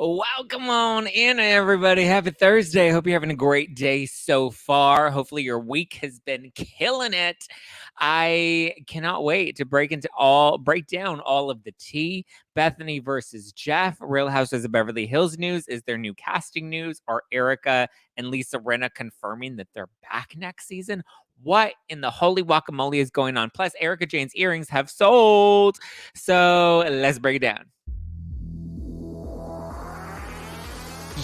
Welcome on in, everybody. Happy Thursday. Hope you're having a great day so far. Hopefully your week has been killing it. I cannot wait to break down all of the tea. Bethenny versus Jeff. Real Housewives of Beverly Hills news. Is there new casting news? Are Erica and Lisa Rinna confirming that they're back next season? What in the holy guacamole is going on? Plus, Erica Jane's earrings have sold. So let's break it down.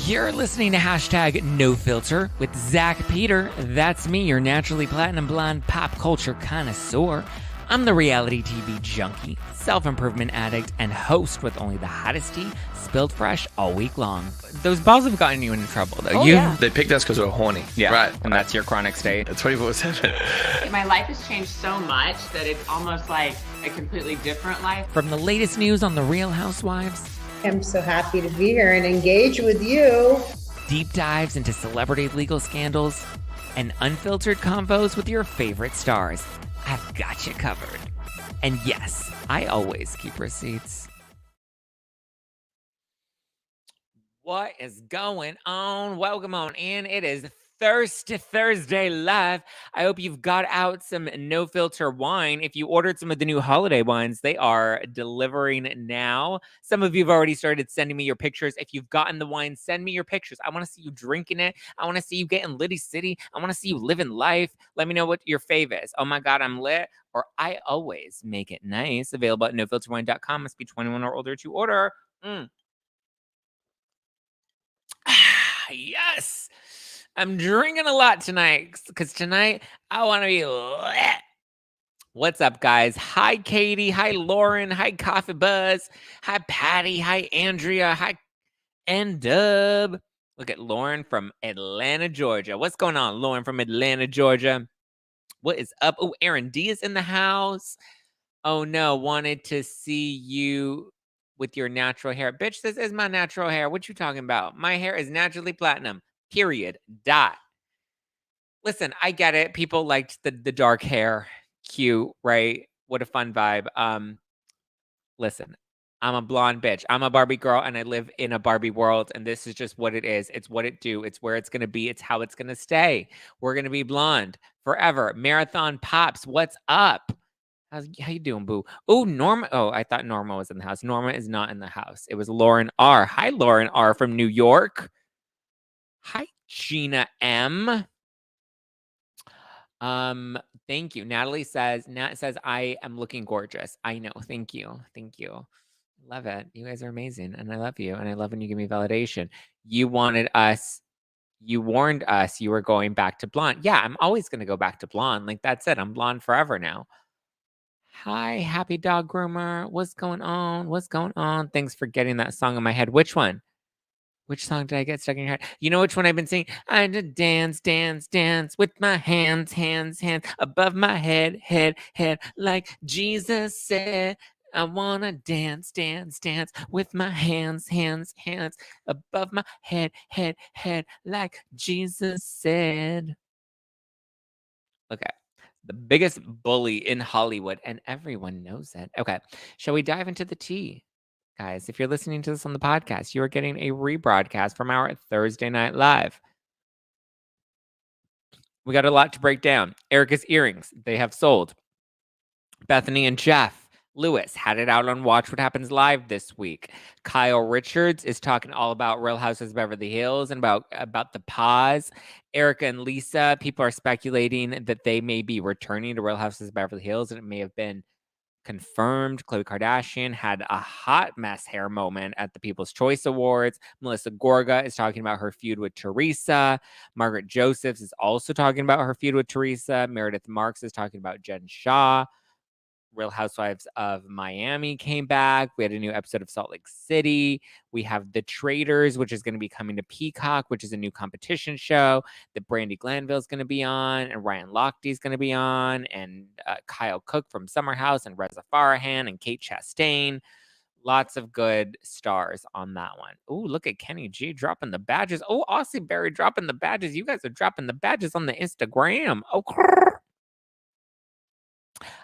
You're listening to hashtag No Filter with Zack Peter. That's me, your naturally platinum blonde pop culture connoisseur. I'm the reality TV junkie, self-improvement addict, and host with only the hottest tea spilled fresh all week long. Those balls have gotten you into trouble, though. Yeah. They picked us because we were horny. Yeah, right. And that's your chronic state. 24/7. My life has changed so much that it's almost like a completely different life. From the latest news on the Real Housewives, I'm so happy to be here and engage with you. Deep dives into celebrity legal scandals, and unfiltered convos with your favorite stars. I've got you covered. And yes, I always keep receipts. What is going on? Welcome on in. It is Thursday Live. I hope you've got out some no filter wine. If you ordered some of the new holiday wines, they are delivering now. Some of you have already started sending me your pictures. If you've gotten the wine, send me your pictures. I want to see you drinking it. I want to see you getting Litty City. I want to see you living life. Let me know what your fave is. Oh my God, I'm lit. Or I always make it nice. Available at nofilterwine.com. Must be 21 or older to order. Yes. I'm drinking a lot tonight because tonight I want to be lit. What's up, guys? Hi, Katie. Hi, Lauren. Hi, Coffee Buzz. Hi, Patty. Hi, Andrea. Hi, and Dub. Look at Lauren from Atlanta, Georgia. What's going on, Lauren from Atlanta, Georgia? What is up? Oh, Aaron D is in the house. Oh, no. Wanted to see you with your natural hair. Bitch, this is my natural hair. What you talking about? My hair is naturally platinum. Period. Dot. Listen, I get it. People liked the dark hair. Cute, right? What a fun vibe. Listen, I'm a blonde bitch. I'm a Barbie girl and I live in a Barbie world, and this is just what it is. It's what it do. It's where it's going to be. It's how it's going to stay. We're going to be blonde forever. Marathon Pops, what's up? How you doing, boo? Oh, Norma. Oh, I thought Norma was in the house. Norma is not in the house. It was Lauren R. Hi, Lauren R. from New York. Hi, Gina M. Thank you. Nat says, I am looking gorgeous. I know. Thank you. Love it. You guys are amazing. And I love you. And I love when you give me validation. You warned us you were going back to blonde. Yeah, I'm always going to go back to blonde. Like that's it. I'm blonde forever now. Hi, Happy Dog Groomer. What's going on? Thanks for getting that song in my head. Which one? Which song did I get stuck in your head? You know which one I've been singing? I did dance with my hands above my head, like Jesus said. I wanna dance with my hands above my head, like Jesus said. Okay. The biggest bully in Hollywood, and everyone knows it. Okay. Shall we dive into the tea? Guys, if you're listening to this on the podcast, you are getting a rebroadcast from our Thursday Night Live. We got a lot to break down. Erica's earrings, they have sold. Bethenny and Jeff Lewis had it out on Watch What Happens Live this week. Kyle Richards is talking all about Real Housewives of Beverly Hills and about the pause. Erica and Lisa, people are speculating that they may be returning to Real Housewives of Beverly Hills, and it may have been confirmed. Khloe Kardashian had a hot mess hair moment at the People's Choice Awards. Melissa Gorga is talking about her feud with Teresa. Margaret Josephs is also talking about her feud with Teresa. Meredith Marks is talking about Jen Shah. Real Housewives of Miami came back. We had a new episode of Salt Lake City. We have The Traitors, which is going to be coming to Peacock, which is a new competition show that Brandi Glanville is going to be on, and Ryan Lochte is going to be on, and Kyle Cook from Summer House, and Reza Farahan, and Kate Chastain. Lots of good stars on that one. Oh, look at Kenny G dropping the badges. Oh, Aussie Berry dropping the badges. You guys are dropping the badges on the Instagram. Oh,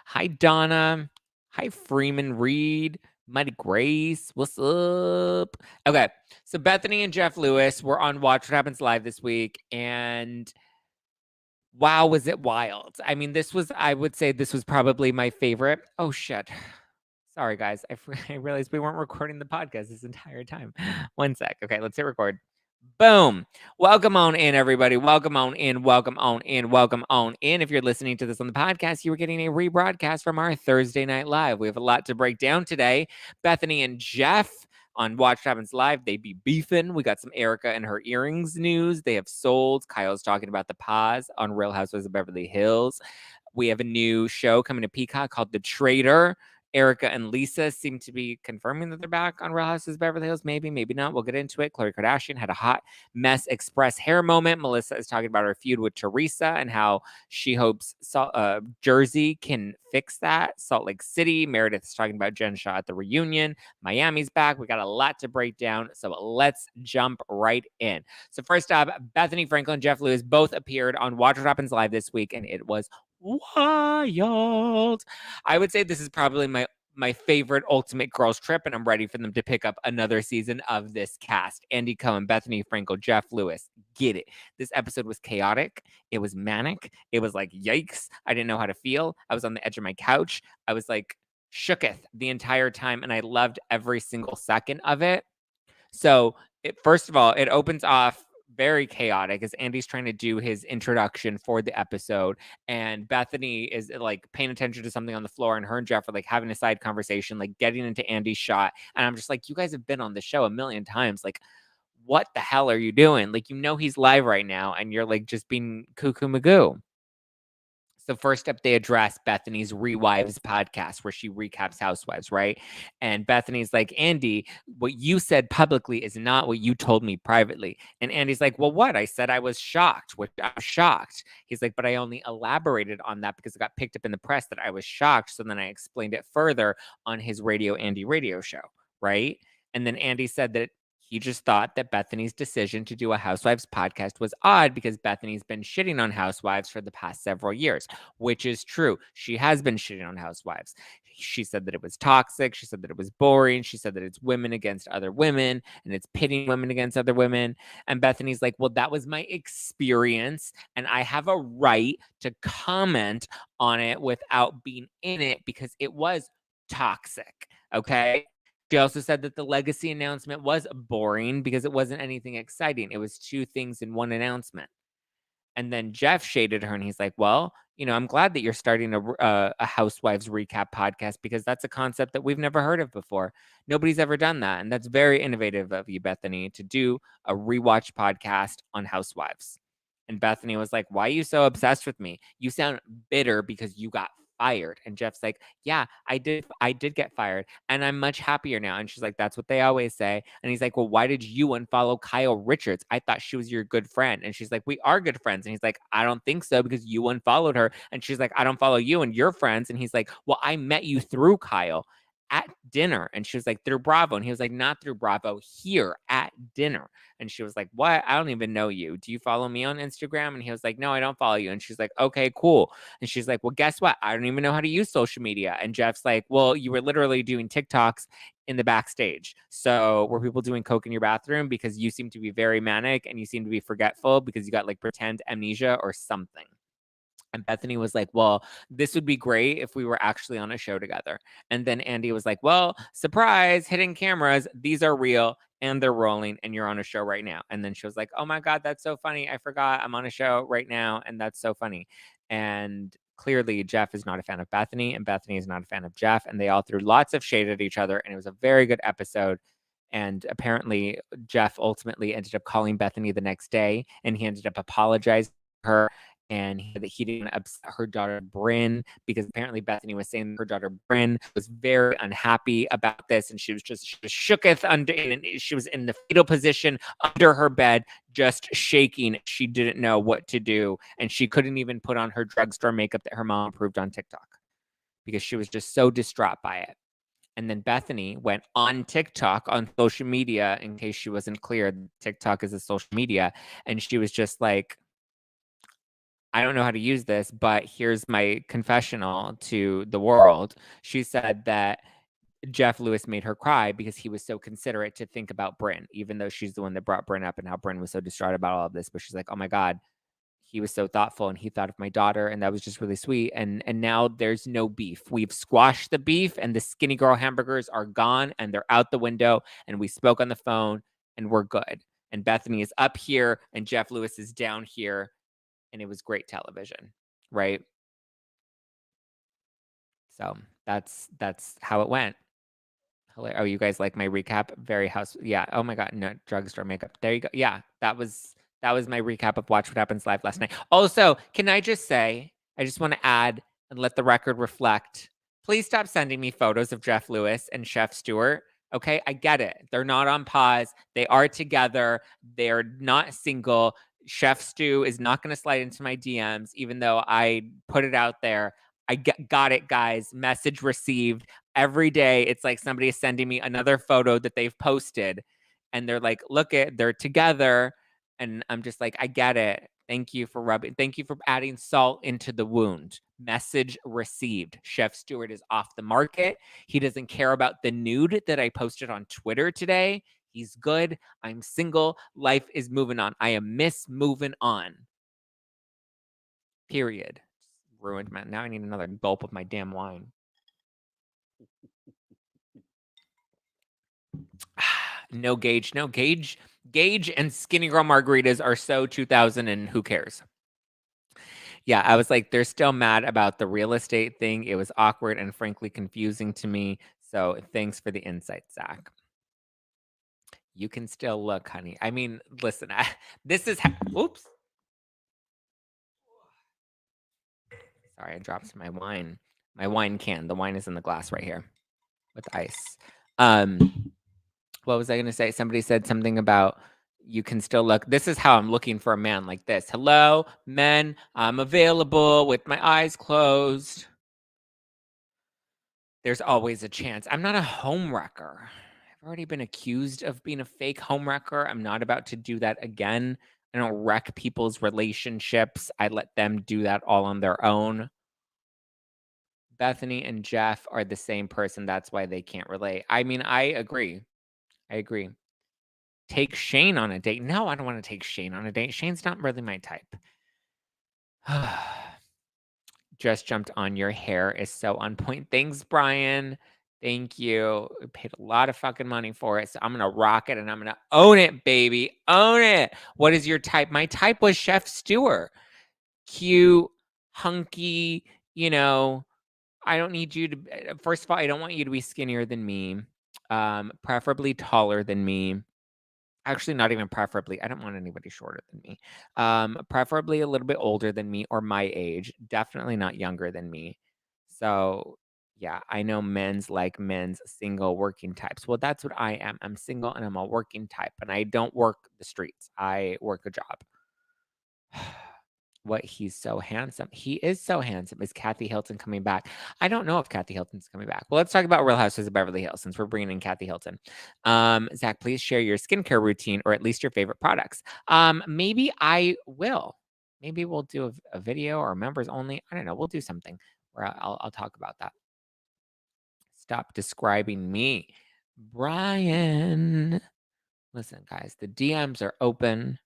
hi, Donna. Hi, Freeman Reed. Mighty Grace, what's up? Okay, so Bethenny and Jeff Lewis were on Watch What Happens Live this week, and wow, was it wild. I mean, I would say this was probably my favorite. Oh, shit. Sorry, guys. I realized we weren't recording the podcast this entire time. One sec. Okay, let's hit record. Boom. Welcome on in, everybody. Welcome on in. Welcome on in. Welcome on in. If you're listening to this on the podcast, you are getting a rebroadcast from our Thursday Night Live. We have a lot to break down today. Bethenny and Jeff on Watch What Happens Live, they be beefing. We got some Erica and her earrings news. They have sold. Kyle's talking about the pause on Real Housewives of Beverly Hills. We have a new show coming to Peacock called The Traitor. Erica and Lisa seem to be confirming that they're back on Real Housewives of Beverly Hills. Maybe, maybe not. We'll get into it. Khloe Kardashian had a hot mess express hair moment. Melissa is talking about her feud with Teresa and how she hopes Jersey can fix that. Salt Lake City. Meredith is talking about Jen Shah at the reunion. Miami's back. We got a lot to break down. So let's jump right in. So first up, Bethenny Frankel and Jeff Lewis both appeared on Watch What Happens Live this week, and it was wild. I would say this is probably my favorite ultimate girls trip, and I'm ready for them to pick up another season of this cast. Andy Cohen, Bethenny Frankel, Jeff Lewis. Get it. This episode was chaotic. It was manic. It was like, yikes. I didn't know how to feel. I was on the edge of my couch. I was like shooketh the entire time, and I loved every single second of it. So first of all, it opens off very chaotic as Andy's trying to do his introduction for the episode, and Bethenny is like paying attention to something on the floor, and her and Jeff are like having a side conversation, like getting into Andy's shot. And I'm just like, you guys have been on the show a million times. Like, what the hell are you doing? Like, he's live right now, and you're like just being cuckoo magoo. So first up, they address Bethenny's RHOBH podcast where she recaps Housewives, right? And Bethenny's like, Andy, what you said publicly is not what you told me privately. And Andy's like, well, what? I said I was shocked. I was shocked. He's like, but I only elaborated on that because it got picked up in the press that I was shocked. So then I explained it further on his Andy radio show, right? And then Andy said that he just thought that Bethenny's decision to do a Housewives podcast was odd because Bethenny's been shitting on Housewives for the past several years, which is true. She has been shitting on Housewives. She said that it was toxic. She said that it was boring. She said that it's women against other women and it's pitting women against other women. And Bethenny's like, well, that was my experience and I have a right to comment on it without being in it because it was toxic. Okay. She also said that the legacy announcement was boring because it wasn't anything exciting. It was two things in one announcement. And then Jeff shaded her and he's like, well, I'm glad that you're starting a Housewives recap podcast because that's a concept that we've never heard of before. Nobody's ever done that. And that's very innovative of you, Bethenny, to do a rewatch podcast on Housewives. And Bethenny was like, why are you so obsessed with me? You sound bitter because you got fired. And Jeff's like, yeah, I did get fired and I'm much happier now. And she's like, that's what they always say. And he's like, well, why did you unfollow Kyle Richards? I thought she was your good friend. And she's like, we are good friends. And he's like, I don't think so because you unfollowed her. And she's like, I don't follow you and you're friends. And he's like, well, I met you through Kyle at dinner. And she was like, through Bravo. And he was like, not through Bravo, here at dinner. And she was like, what? I don't even know you. Do you follow me on Instagram? And he was like, no, I don't follow you. And she's like, okay, cool. And she's like, well, guess what? I don't even know how to use social media. And Jeff's like, well, you were literally doing TikToks in the backstage. So were people doing coke in your bathroom? Because you seem to be very manic and you seem to be forgetful because you got like pretend amnesia or something. And Bethenny was like, well, this would be great if we were actually on a show together. And then Andy was like, well, surprise, hidden cameras. These are real and they're rolling and you're on a show right now. And then she was like, oh my God, that's so funny. I forgot I'm on a show right now. And that's so funny. And clearly Jeff is not a fan of Bethenny and Bethenny is not a fan of Jeff. And they all threw lots of shade at each other. And it was a very good episode. And apparently Jeff ultimately ended up calling Bethenny the next day and he ended up apologizing to her. And he said that he didn't upset her daughter Brynn because apparently Bethenny was saying her daughter Brynn was very unhappy about this, and she was shooketh under, and she was in the fetal position under her bed, just shaking. She didn't know what to do, and she couldn't even put on her drugstore makeup that her mom approved on TikTok because she was just so distraught by it. And then Bethenny went on TikTok on social media, in case she wasn't clear. TikTok is a social media, and she was just like, I don't know how to use this, but here's my confessional to the world. She said that Jeff Lewis made her cry because he was so considerate to think about Bryn, even though she's the one that brought Bryn up and how Bryn was so distraught about all of this. But she's like, oh my God, he was so thoughtful and he thought of my daughter, and that was just really sweet. And now there's no beef. We've squashed the beef, and the skinny girl hamburgers are gone and they're out the window, and we spoke on the phone and we're good. And Bethenny is up here and Jeff Lewis is down here, and it was great television, right? So that's how it went. Oh, you guys like my recap? Very house. Yeah. Oh my God. No, drugstore makeup. There you go. Yeah. That was my recap of Watch What Happens Live last night. Also, can I just say, I just want to add and let the record reflect, please stop sending me photos of Jeff Lewis and Chef Stewart. Okay. I get it. They're not on pause. They are together. They're not single. Chef Stew is not going to slide into my DMs, even though I put it out there. I got it, guys. Message received. Every day, it's like somebody is sending me another photo that they've posted, and they're like, look they're together. And I'm just like, I get it. Thank you for adding salt into the wound. Message received. Chef Stewart is off the market. He doesn't care about the nude that I posted on Twitter today. He's good. I'm single. Life is moving on. I am moving on. Period. Ruined my. Now I need another gulp of my damn wine. No Gage. Gage and Skinny Girl margaritas are so 2000 and who cares? Yeah, I was like, they're still mad about the real estate thing. It was awkward and frankly confusing to me. So thanks for the insight, Zach. You can still look, honey. I mean, listen, this is whoops. Sorry, I dropped my wine. My wine can. The wine is in the glass right here with ice. What was I going to say? Somebody said something about you can still look. This is how I'm looking for a man like this. Hello, men. I'm available with my eyes closed. There's always a chance. I'm not a homewrecker. I've already been accused of being a fake homewrecker. I'm not about to do that again. I don't wreck people's relationships. I let them do that all on their own. Bethenny and Jeff are the same person. That's why they can't relate. I mean, I agree. Take Shane on a date. No, I don't want to take Shane on a date. Shane's not really my type. Just jumped on your hair is so on point. Thanks, Brian. Thank you. We paid a lot of fucking money for it. So I'm going to rock it and I'm going to own it, baby. Own it. What is your type? My type was Chef Stewart. Cute, hunky, I don't need you to, first of all, I don't want you to be skinnier than me. Preferably taller than me. Actually, not even preferably. I don't want anybody shorter than me. Preferably a little bit older than me or my age. Definitely not younger than me. So, yeah, I know men's single working types. Well, that's what I am. I'm single and I'm a working type. And I don't work the streets. I work a job. What? He's so handsome. He is so handsome. Is Kathy Hilton coming back? I don't know if Kathy Hilton's coming back. Well, let's talk about Real Housewives of Beverly Hills since we're bringing in Kathy Hilton. Zach, please share your skincare routine or at least your favorite products. Maybe I will. Maybe we'll do a video or members only. I don't know. We'll do something where I'll talk about that. Stop describing me. Brian. Listen, guys, the DMs are open.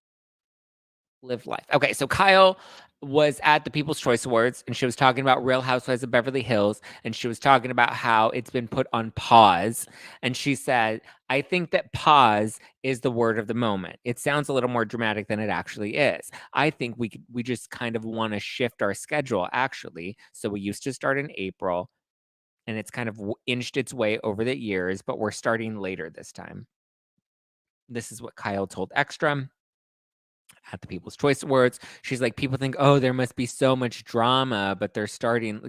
Live life. Okay, so Kyle was at the People's Choice Awards and she was talking about Real Housewives of Beverly Hills and she was talking about how it's been put on pause. And she said, I think that pause is the word of the moment. It sounds a little more dramatic than it actually is. I think we just kind of want to shift our schedule actually. So we used to start in April and it's kind of inched its way over the years, but we're starting later this time. This is what Kyle told Extra at the People's Choice Awards. She's like, people think, oh, there must be so much drama, but they're starting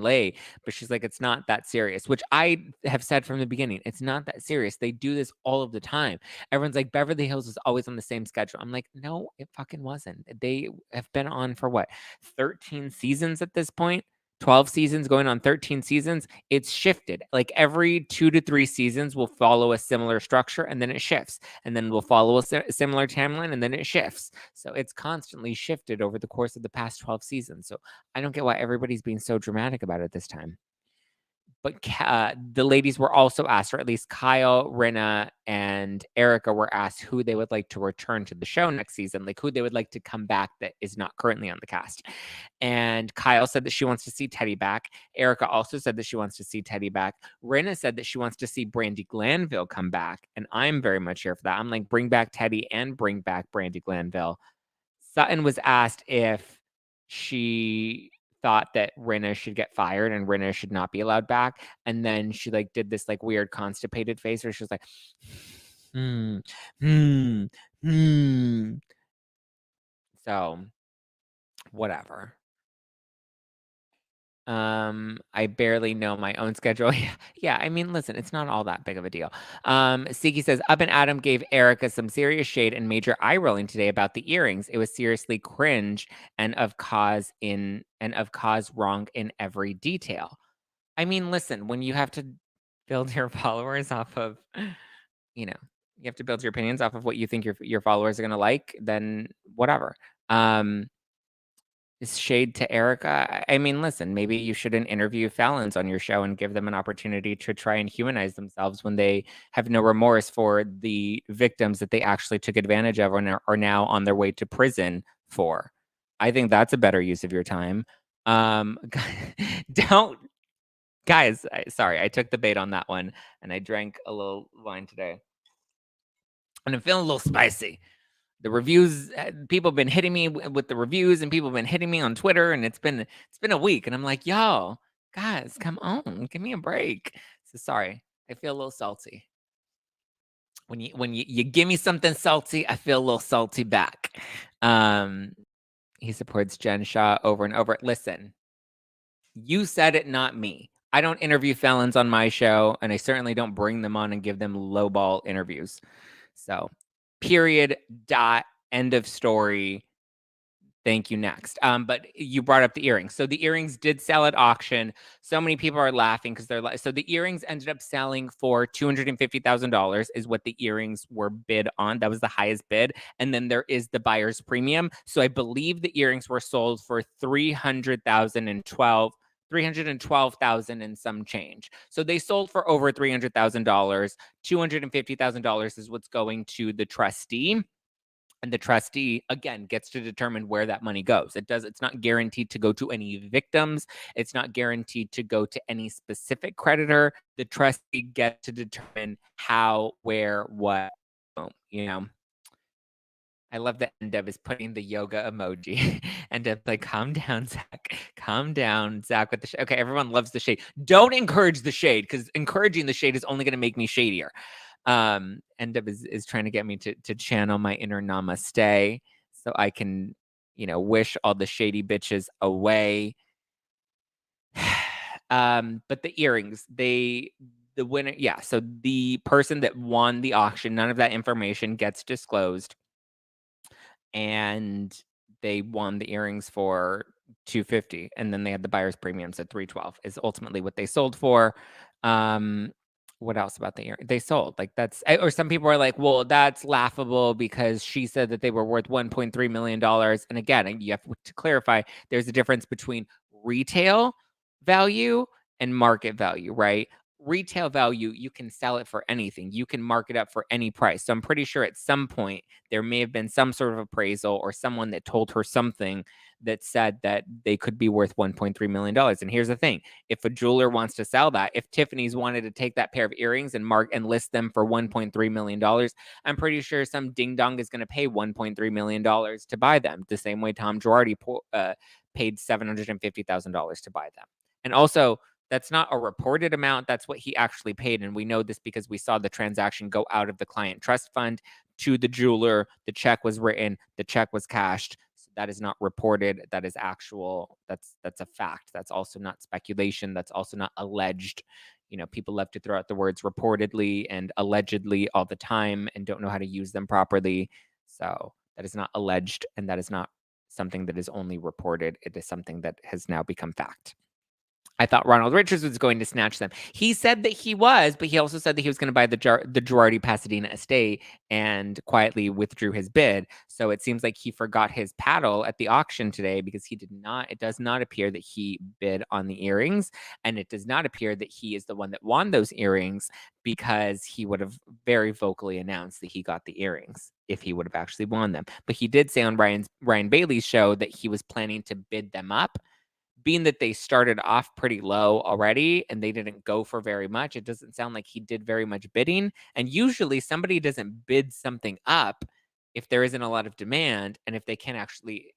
late. But she's like, it's not that serious, which I have said from the beginning. It's not that serious. They do this all of the time. Everyone's like, Beverly Hills is always on the same schedule. I'm like, no, it fucking wasn't. They have been on for what, 13 seasons at this point? 12 seasons going on 13 seasons. It's shifted. Like every 2 to 3 seasons will follow a similar structure and then it shifts. And then we'll follow a similar timeline and then it shifts. So it's constantly shifted over the course of the past 12 seasons. So I don't get why everybody's being so dramatic about it this time. But the ladies were also asked, or at least Kyle, Rinna, and Erica were asked who they would like to return to the show next season, like who they would like to come back that is not currently on the cast. And Kyle said that she wants to see Teddy back. Erica also said that she wants to see Teddy back. Rinna said that she wants to see Brandi Glanville come back. And I'm very much here for that. I'm like, bring back Teddy and bring back Brandi Glanville. Sutton was asked if she thought that Rinna should get fired and Rinna should not be allowed back. And then she like did this like weird constipated face where she was like, So whatever. I barely know my own schedule. Yeah, I mean, listen, it's not all that big of a deal. Siki says, Up and Adam gave Erica some serious shade and major eye rolling today about the earrings. It was seriously cringe and of cause wrong in every detail. I mean, listen, when you have to build your followers off of, you have to build your opinions off of what you think your followers are gonna like, then whatever. Is shade to Erica? I mean, listen, maybe you shouldn't interview felons on your show and give them an opportunity to try and humanize themselves when they have no remorse for the victims that they actually took advantage of and are now on their way to prison for. I think that's a better use of your time. Guys, sorry, I took the bait on that one and I drank a little wine today. And I'm feeling a little spicy. The reviews, people have been hitting me with the reviews and people have been hitting me on Twitter and it's been a week and I'm like, yo, guys, come on, give me a break. So sorry, I feel a little salty. When you give me something salty, I feel a little salty back. He supports Jen Shah over and over. Listen, you said it, not me. I don't interview felons on my show and I certainly don't bring them on and give them lowball interviews. So period, dot, end of story. Thank you, next. But you brought up the earrings. So the earrings did sell at auction. So many people are laughing because they're like, so the earrings ended up selling for $250,000 is what the earrings were bid on. That was the highest bid. And then there is the buyer's premium. So I believe the earrings were sold for $312,000 and some change. So they sold for over $300,000. $250,000 is what's going to the trustee. And the trustee, again, gets to determine where that money goes. It's not guaranteed to go to any victims. It's not guaranteed to go to any specific creditor. The trustee gets to determine how, where, what, I love that Endev is putting the yoga emoji. Endev like, calm down, Zach. Calm down, Zach, with the shade. Okay, everyone loves the shade. Don't encourage the shade because encouraging the shade is only going to make me shadier. Endev is trying to get me to channel my inner namaste so I can, wish all the shady bitches away. But the earrings, the winner, yeah. So the person that won the auction, none of that information gets disclosed. And they won the earrings for $250, and then they had the buyer's premiums at $312 is ultimately what they sold for. What else about the earrings? They sold like or some people are like, well, that's laughable because she said that they were worth $1.3 million. And again, you have to clarify, there's a difference between retail value and market value, right? Retail value, you can sell it for anything. You can mark it up for any price. So I'm pretty sure at some point there may have been some sort of appraisal or someone that told her something that said that they could be worth $1.3 million. And here's the thing. If a jeweler wants to sell that, if Tiffany's wanted to take that pair of earrings and list them for $1.3 million, I'm pretty sure some ding dong is going to pay $1.3 million to buy them. The same way Tom Girardi paid $750,000 to buy them. And also, that's not a reported amount. That's what he actually paid. And we know this because we saw the transaction go out of the client trust fund to the jeweler. The check was written. The check was cashed. So that is not reported. That is actual. That's a fact. That's also not speculation. That's also not alleged. People love to throw out the words reportedly and allegedly all the time and don't know how to use them properly. So that is not alleged. And that is not something that is only reported. It is something that has now become fact. I thought Ronald Richards was going to snatch them. He said that he was, but he also said that he was going to buy the Girardi Pasadena estate and quietly withdrew his bid. So it seems like he forgot his paddle at the auction today because he did not. It does not appear that he bid on the earrings, and it does not appear that he is the one that won those earrings because he would have very vocally announced that he got the earrings if he would have actually won them. But he did say on Ryan Bailey's show that he was planning to bid them up. Being that they started off pretty low already and they didn't go for very much, it doesn't sound like he did very much bidding. And usually somebody doesn't bid something up if there isn't a lot of demand and if they can actually,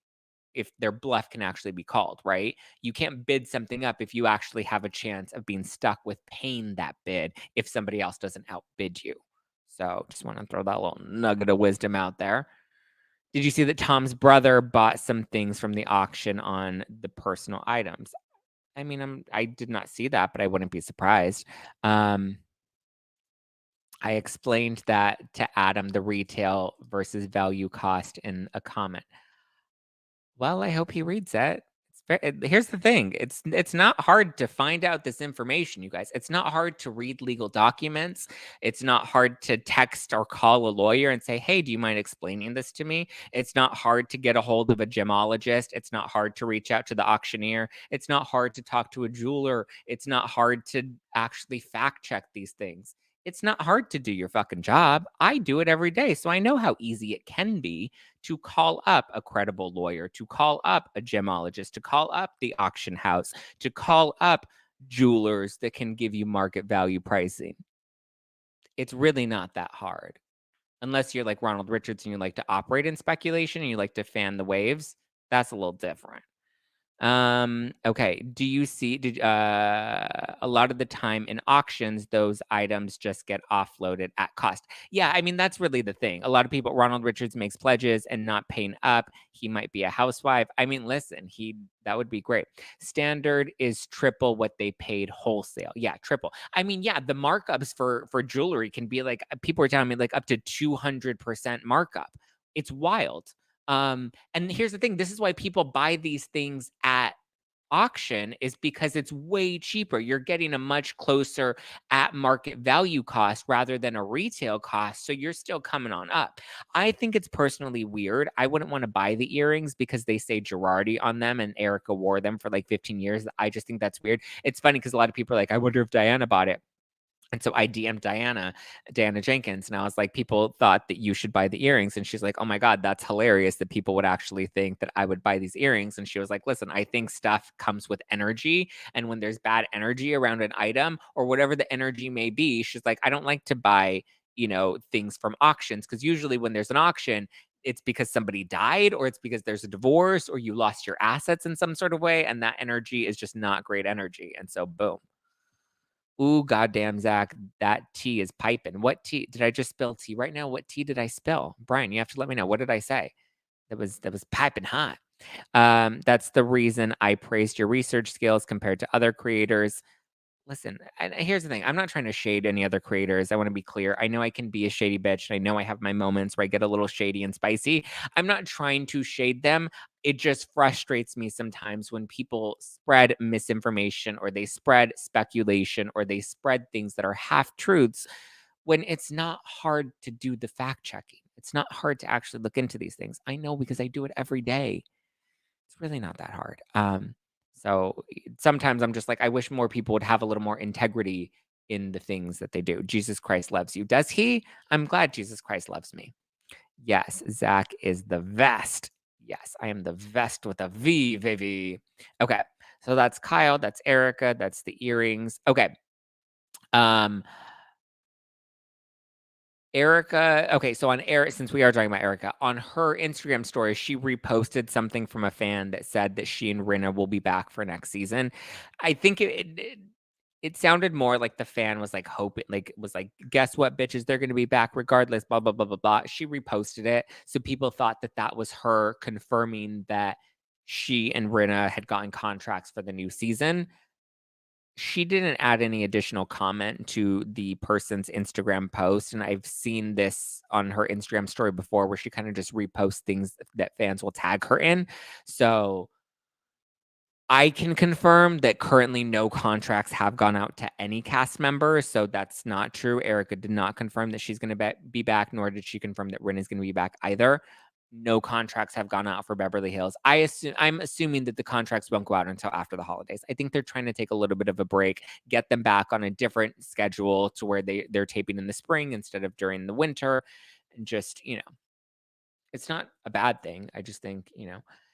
if their bluff can actually be called, right? You can't bid something up if you actually have a chance of being stuck with paying that bid if somebody else doesn't outbid you. So just want to throw that little nugget of wisdom out there. Did you see that Tom's brother bought some things from the auction on the personal items? I mean, I did not see that, but I wouldn't be surprised. I explained that to Adam, the retail versus value cost in a comment. Well, I hope he reads it. Here's the thing. It's not hard to find out this information, you guys. It's not hard to read legal documents. It's not hard to text or call a lawyer and say, "Hey, do you mind explaining this to me?" It's not hard to get a hold of a gemologist. It's not hard to reach out to the auctioneer. It's not hard to talk to a jeweler. It's not hard to actually fact check these things. It's not hard to do your fucking job. I do it every day, so I know how easy it can be to call up a credible lawyer, to call up a gemologist, to call up the auction house, to call up jewelers that can give you market value pricing. It's really not that hard. Unless you're like Ronald Richards and you like to operate in speculation and you like to fan the waves. That's a little different. Okay. Do you see a lot of the time in auctions, those items just get offloaded at cost? Yeah, I mean, that's really the thing. A lot of people, Ronald Richards makes pledges and not paying up. He might be a housewife. I mean, listen, that would be great. Standard is triple what they paid wholesale. Yeah, triple. I mean, yeah, the markups for jewelry can be like, people are telling me like up to 200% markup. It's wild. And here's the thing, this is why people buy these things at auction is because it's way cheaper. You're getting a much closer at market value cost rather than a retail cost. So you're still coming on up. I think it's personally weird. I wouldn't want to buy the earrings because they say Girardi on them and Erica wore them for like 15 years. I just think that's weird. It's funny because a lot of people are like, I wonder if Diana bought it. And so I DM'd Diana Jenkins, and I was like, people thought that you should buy the earrings. And she's like, oh my God, that's hilarious that people would actually think that I would buy these earrings. And she was like, listen, I think stuff comes with energy. And when there's bad energy around an item or whatever the energy may be, she's like, I don't like to buy, things from auctions. Because usually when there's an auction, it's because somebody died or it's because there's a divorce or you lost your assets in some sort of way. And that energy is just not great energy. And so boom. Ooh, goddamn, Zach, that tea is piping. What tea? Did I just spill tea right now? What tea did I spill? Brian, you have to let me know. What did I say? That was piping hot. That's the reason I praised your research skills compared to other creators. Listen, and here's the thing. I'm not trying to shade any other creators. I want to be clear. I know I can be a shady bitch, and I know I have my moments where I get a little shady and spicy. I'm not trying to shade them. It just frustrates me sometimes when people spread misinformation or they spread speculation or they spread things that are half truths when it's not hard to do the fact checking. It's not hard to actually look into these things. I know because I do it every day. It's really not that hard. So sometimes I'm just like, I wish more people would have a little more integrity in the things that they do. Jesus Christ loves you. Does he? I'm glad Jesus Christ loves me. Yes, Zach is the vest. Yes, I am the vest with a V, Vivi. Okay, so that's Kyle. That's Erica. That's the earrings. Okay. Erica, okay, so on Eric, since we are talking about Erica, on her Instagram story, she reposted something from a fan that said that she and Rinna will be back for next season. I think it sounded more like the fan was like hoping, like was like, guess what, bitches, they're going to be back regardless, blah, blah, blah, blah, blah. She reposted it. So people thought that that was her confirming that she and Rinna had gotten contracts for the new season. She didn't add any additional comment to the person's Instagram post. And I've seen this on her Instagram story before where she kind of just reposts things that fans will tag her in. So I can confirm that currently no contracts have gone out to any cast member, so that's not true. Erica did not confirm that she's going to be back, nor did she confirm that Rin is going to be back either. No contracts have gone out for Beverly Hills. I'm assuming that the contracts won't go out until after the holidays. I think they're trying to take a little bit of a break, get them back on a different schedule to where they're taping in the spring instead of during the winter, and just, it's not a bad thing. I just think,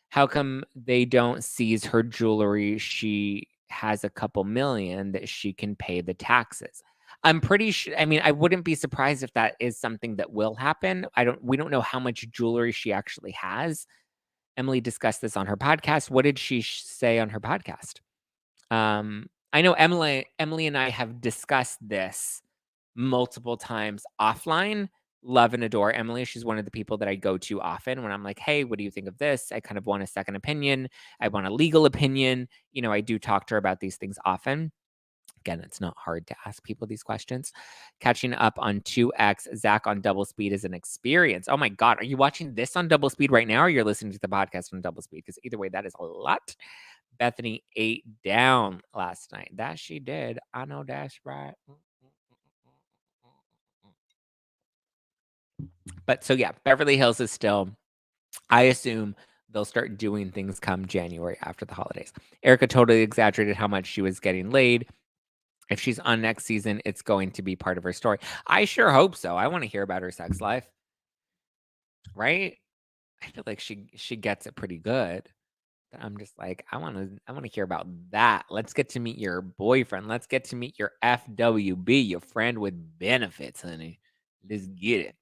how come they don't seize her jewelry? She has a couple million that she can pay the taxes. I'm pretty sure. I mean, I wouldn't be surprised if that is something that will happen. We don't know how much jewelry she actually has. Emily discussed this on her podcast. What did she say on her podcast? I know Emily and I have discussed this multiple times offline. Love and adore Emily. She's one of the people that I go to often when I'm like, hey, what do you think of this? I kind of want a second opinion. I want a legal opinion. I do talk to her about these things often. Again, it's not hard to ask people these questions. Catching up on 2X, Zack on double speed is an experience. Oh my God. Are you watching this on double speed right now, or you're listening to the podcast on double speed? Because either way, that is a lot. Bethenny ate down last night. That she did. I know that's right. But so yeah, Beverly Hills is still, I assume they'll start doing things come January after the holidays. Erica totally exaggerated how much she was getting laid. If she's on next season, it's going to be part of her story. I sure hope so. I want to hear about her sex life. Right? I feel like she gets it pretty good. But I'm just like, I want to hear about that. Let's get to meet your boyfriend. Let's get to meet your FWB, your friend with benefits, honey. Let's get it.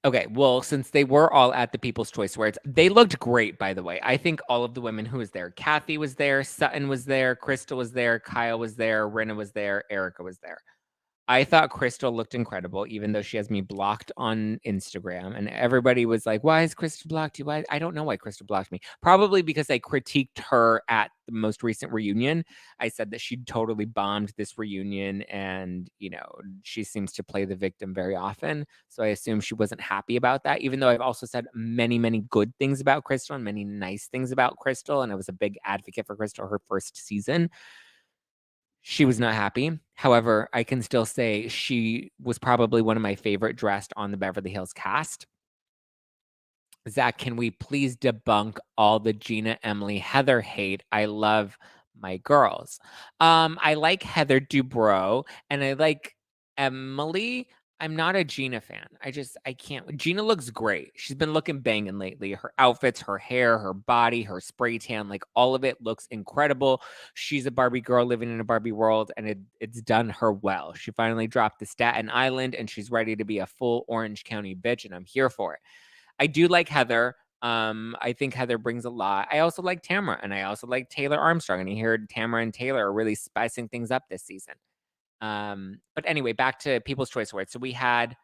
Okay, well, since they were all at the People's Choice Awards, they looked great, by the way. I think all of the women who was there, Kathy was there, Sutton was there, Crystal was there, Kyle was there, Rinna was there, Erica was there. I thought Crystal looked incredible, even though she has me blocked on Instagram. And everybody was like, why is Crystal blocked you? I don't know why Crystal blocked me. Probably because I critiqued her at the most recent reunion. I said that she totally bombed this reunion and, she seems to play the victim very often. So I assume she wasn't happy about that, even though I've also said many, many good things about Crystal and many nice things about Crystal. And I was a big advocate for Crystal her first season. She was not happy. However, I can still say she was probably one of my favorite dressed on the Beverly Hills cast. Zack, can we please debunk all the Gina, Emily, Heather hate? I love my girls. I like Heather Dubrow and I like Emily. I'm not a Gina fan. I can't. Gina looks great. She's been looking banging lately. Her outfits, her hair, her body, her spray tan, like all of it looks incredible. She's a Barbie girl living in a Barbie world, and it's done her well. She finally dropped the Staten Island, and she's ready to be a full Orange County bitch, and I'm here for it. I do like Heather. I think Heather brings a lot. I also like Tamara, and I also like Taylor Armstrong, and I heard Tamara and Taylor are really spicing things up this season. But anyway, back to People's Choice Awards. So we had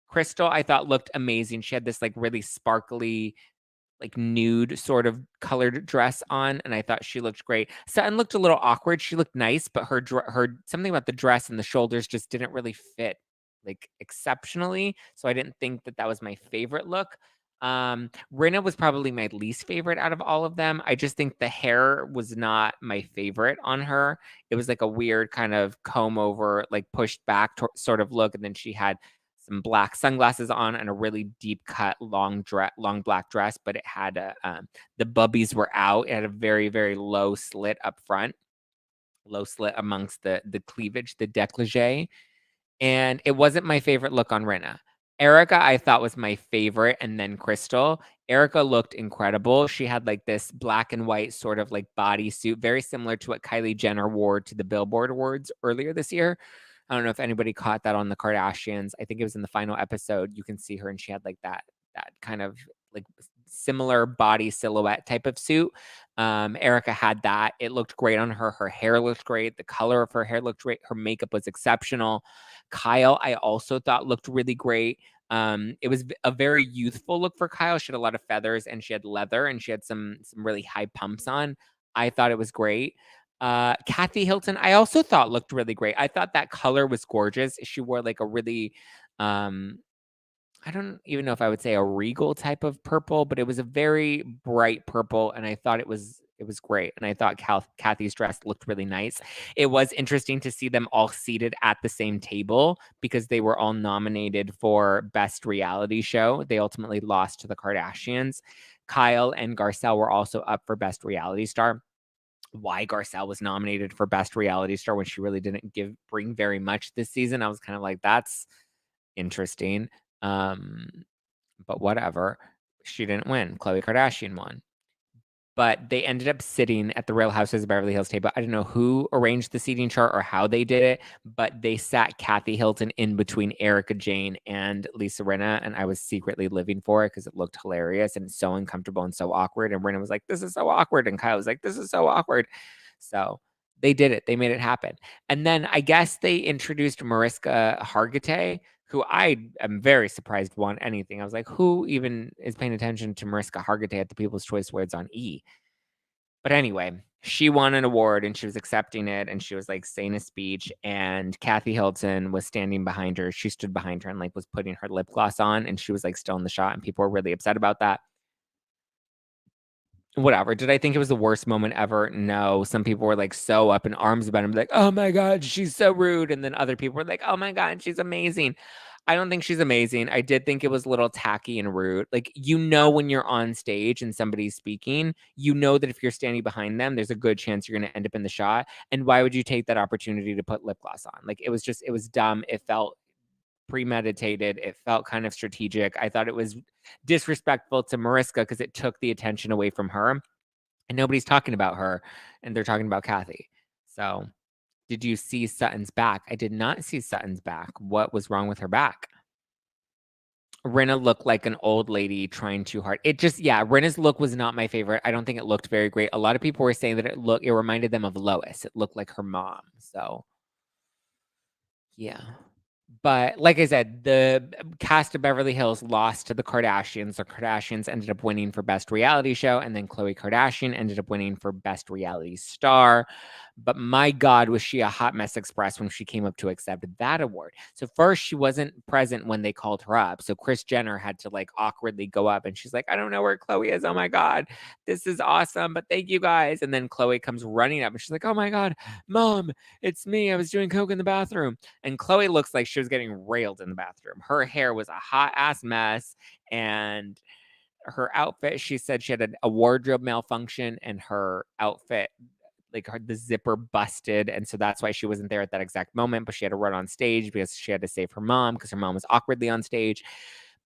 Crystal, I thought looked amazing. She had this like really sparkly, like nude sort of colored dress on, and I thought she looked great. Sutton looked a little awkward. She looked nice, but her something about the dress and the shoulders just didn't really fit like exceptionally. So I didn't think that was my favorite look. Rinna was probably my least favorite out of all of them. I just think the hair was not my favorite on her. It was like a weird kind of comb over, like pushed back sort of look. And then she had some black sunglasses on and a really deep cut long black dress, but it had the bubbies were out. It had a very, very low slit up front, low slit amongst the cleavage, the décolleté. And it wasn't my favorite look on Rinna. Erica, I thought was my favorite, and then Crystal. Erica looked incredible. She had like this black and white sort of like bodysuit, very similar to what Kylie Jenner wore to the Billboard Awards earlier this year. I don't know if anybody caught that on the Kardashians. I think it was in the final episode. You can see her, and she had like that kind of like similar body silhouette type of suit. Erica had that. It looked great on her. Her hair looked great. The color of her hair looked great. Her makeup was exceptional. Kyle, I also thought looked really great. It was a very youthful look for Kyle. She had a lot of feathers and she had leather and she had some really high pumps on. I thought it was great. Kathy Hilton, I also thought looked really great. I thought that color was gorgeous. She wore like a really, I don't even know if I would say a regal type of purple, but it was a very bright purple. And I thought it was It was great. And I thought Kathy's dress looked really nice. It was interesting to see them all seated at the same table because they were all nominated for Best Reality Show. They ultimately lost to the Kardashians. Kyle and Garcelle were also up for Best Reality Star. Why Garcelle was nominated for Best Reality Star when she really didn't bring very much this season, I was kind of like, that's interesting. But whatever. She didn't win. Khloe Kardashian won. But they ended up sitting at the Real Housewives of Beverly Hills table. I don't know who arranged the seating chart or how they did it, but they sat Kathy Hilton in between Erica Jane and Lisa Rinna, and I was secretly living for it because it looked hilarious and so uncomfortable and so awkward. And Rinna was like, "This is so awkward," and Kyle was like, "This is so awkward." So they did it. They made it happen. And then I guess they introduced Mariska Hargitay, who I am very surprised won anything. I was like, who even is paying attention to Mariska Hargitay at the People's Choice Awards on E? But anyway, she won an award and she was accepting it and she was like saying a speech and Kathy Hilton was standing behind her. She stood behind her and like was putting her lip gloss on and she was like still in the shot and people were really upset about that. Whatever. Did I think it was the worst moment ever? No. Some people were like so up in arms about him, like, oh my God, she's so rude. And then other people were like, oh my God, she's amazing. I don't think she's amazing. I did think it was a little tacky and rude. Like, you know, when you're on stage and somebody's speaking, you know that if you're standing behind them, there's a good chance you're going to end up in the shot. And why would you take that opportunity to put lip gloss on? Like, it was dumb. It felt premeditated. It felt kind of strategic. I thought it was disrespectful to Mariska because it took the attention away from her and nobody's talking about her and they're talking about Kathy. So did you see Sutton's back? I did not see Sutton's back. What was wrong with her back? Rinna looked like an old lady trying too hard. Rinna's look was not my favorite. I don't think it looked very great. A lot of people were saying that it reminded them of Lois. It looked like her mom. So yeah. But like I said, the cast of Beverly Hills lost to the Kardashians. The Kardashians ended up winning for Best Reality Show, and then Khloe Kardashian ended up winning for Best Reality Star. But my God, was she a hot mess express when she came up to accept that award. So first, she wasn't present when they called her up. So Kris Jenner had to like awkwardly go up, and she's like, I don't know where Khloe is. Oh my God, this is awesome. But thank you guys. And then Khloe comes running up, and she's like, oh my God, Mom, it's me. I was doing coke in the bathroom. And Khloe looks like she was getting railed in the bathroom. Her hair was a hot ass mess. And her outfit, she said she had a wardrobe malfunction and her outfit, like the zipper busted. And so that's why she wasn't there at that exact moment. But she had to run on stage because she had to save her mom because her mom was awkwardly on stage.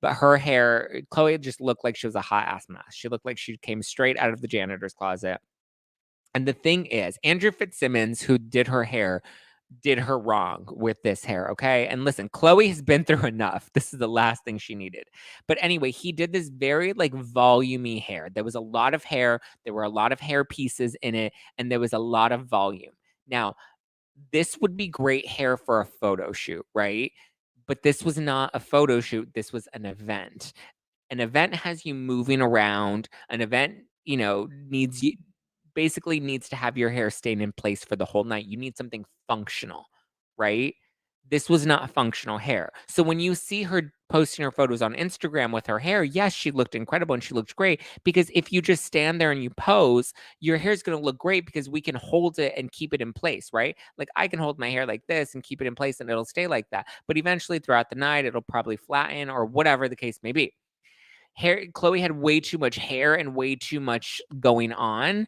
But her hair, Khloe just looked like she was a hot ass mess. She looked like she came straight out of the janitor's closet. And the thing is, Andrew Fitzsimmons, who did her hair, did her wrong with this hair, okay? And listen, Khloe has been through enough. This is the last thing she needed. But anyway, he did this very like volumey hair. There was a lot of hair. There were a lot of hair pieces in it, and there was a lot of volume. Now, this would be great hair for a photo shoot, right? But this was not a photo shoot. This was an event. An event has you moving around. An event, needs you basically needs to have your hair staying in place for the whole night. You need something functional, right? This was not functional hair. So when you see her posting her photos on Instagram with her hair, yes, she looked incredible and she looked great because if you just stand there and you pose, your hair is going to look great because we can hold it and keep it in place, right? Like I can hold my hair like this and keep it in place and it'll stay like that. But eventually throughout the night, it'll probably flatten or whatever the case may be. Khloe had way too much hair and way too much going on.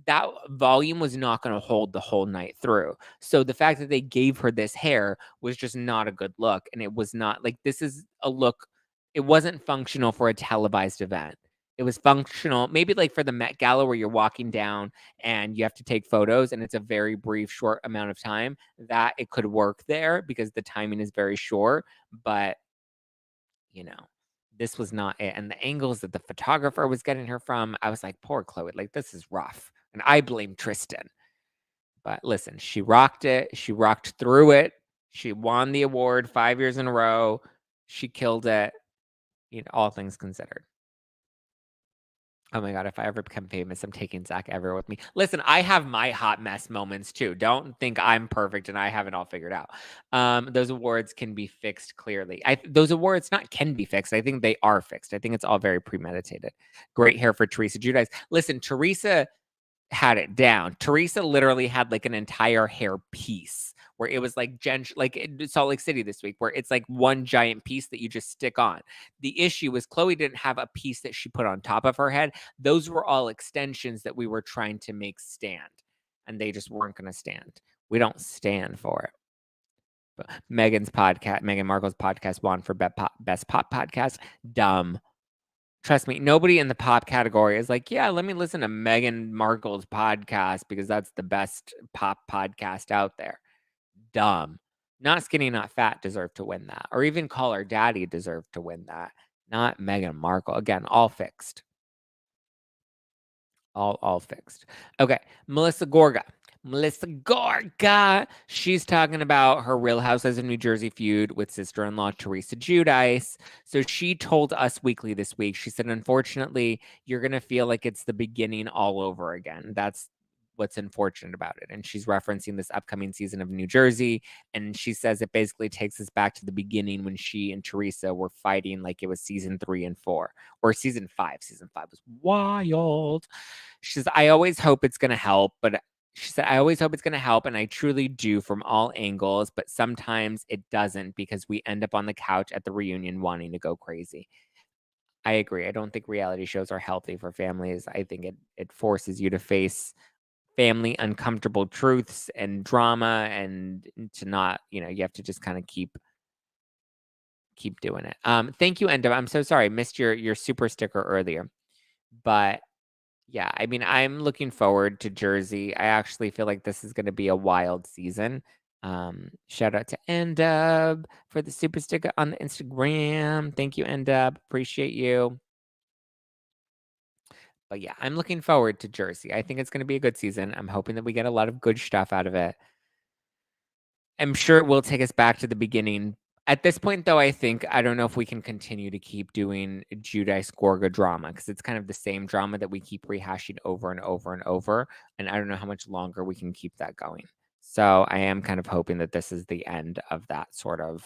That volume was not going to hold the whole night through. So the fact that they gave her this hair was just not a good look. And it was not like, this is a look. It wasn't functional for a televised event. It was functional, maybe like for the Met Gala where you're walking down and you have to take photos and it's a very brief, short amount of time, that it could work there because the timing is very short. But, this was not it. And the angles that the photographer was getting her from, I was like, poor Khloe, like this is rough. And I blame Tristan. But listen, she rocked it. She rocked through it. She won the award 5 years in a row. She killed it, all things considered. Oh my God, if I ever become famous, I'm taking Zack everywhere with me. Listen, I have my hot mess moments too. Don't think I'm perfect and I have it all figured out. Those awards can be fixed clearly. Those awards not can be fixed. I think they are fixed. I think it's all very premeditated. Great hair for Teresa Giudice. Listen, Teresa had it down. Teresa literally had like an entire hair piece where it was like like in Salt Lake City this week, where it's like one giant piece that you just stick on. The issue was Chloe didn't have a piece that she put on top of her head. Those were all extensions that we were trying to make stand, and they just weren't going to stand. We don't stand for it. But Meghan Markle's podcast won for best pop podcast. Dumb. Trust me, nobody in the pop category is like, yeah, let me listen to Meghan Markle's podcast because that's the best pop podcast out there. Dumb. Not Skinny, Not Fat deserved to win that. Or even Call Her Daddy deserved to win that. Not Meghan Markle. Again, all fixed. All fixed. Okay, Melissa Gorga. She's talking about her Real Housewives of New Jersey feud with sister-in-law Teresa Giudice. So she told Us Weekly this week, she said, unfortunately, you're going to feel like it's the beginning all over again. That's what's unfortunate about it. And she's referencing this upcoming season of New Jersey. And she says it basically takes us back to the beginning when she and Teresa were fighting like it was season 3 and 4 or season 5. Season 5 was wild. She says, I always hope it's going to help, but she said, I always hope it's going to help, and I truly do from all angles, but sometimes it doesn't because we end up on the couch at the reunion wanting to go crazy. I agree. I don't think reality shows are healthy for families. I think it forces you to face family uncomfortable truths and drama, and to not, you have to just kind of keep doing it. Thank you, Endo. I'm so sorry. I missed your super sticker earlier, but yeah, I mean, I'm looking forward to Jersey. I actually feel like this is going to be a wild season. Shout out to Endub for the super sticker on the Instagram. Thank you, Endub. Appreciate you. But yeah, I'm looking forward to Jersey. I think it's going to be a good season. I'm hoping that we get a lot of good stuff out of it. I'm sure it will take us back to the beginning. At this point, though, I don't know if we can continue to keep doing Giudice Gorga drama because it's kind of the same drama that we keep rehashing over and over and over. And I don't know how much longer we can keep that going. So I am kind of hoping that this is the end of that sort of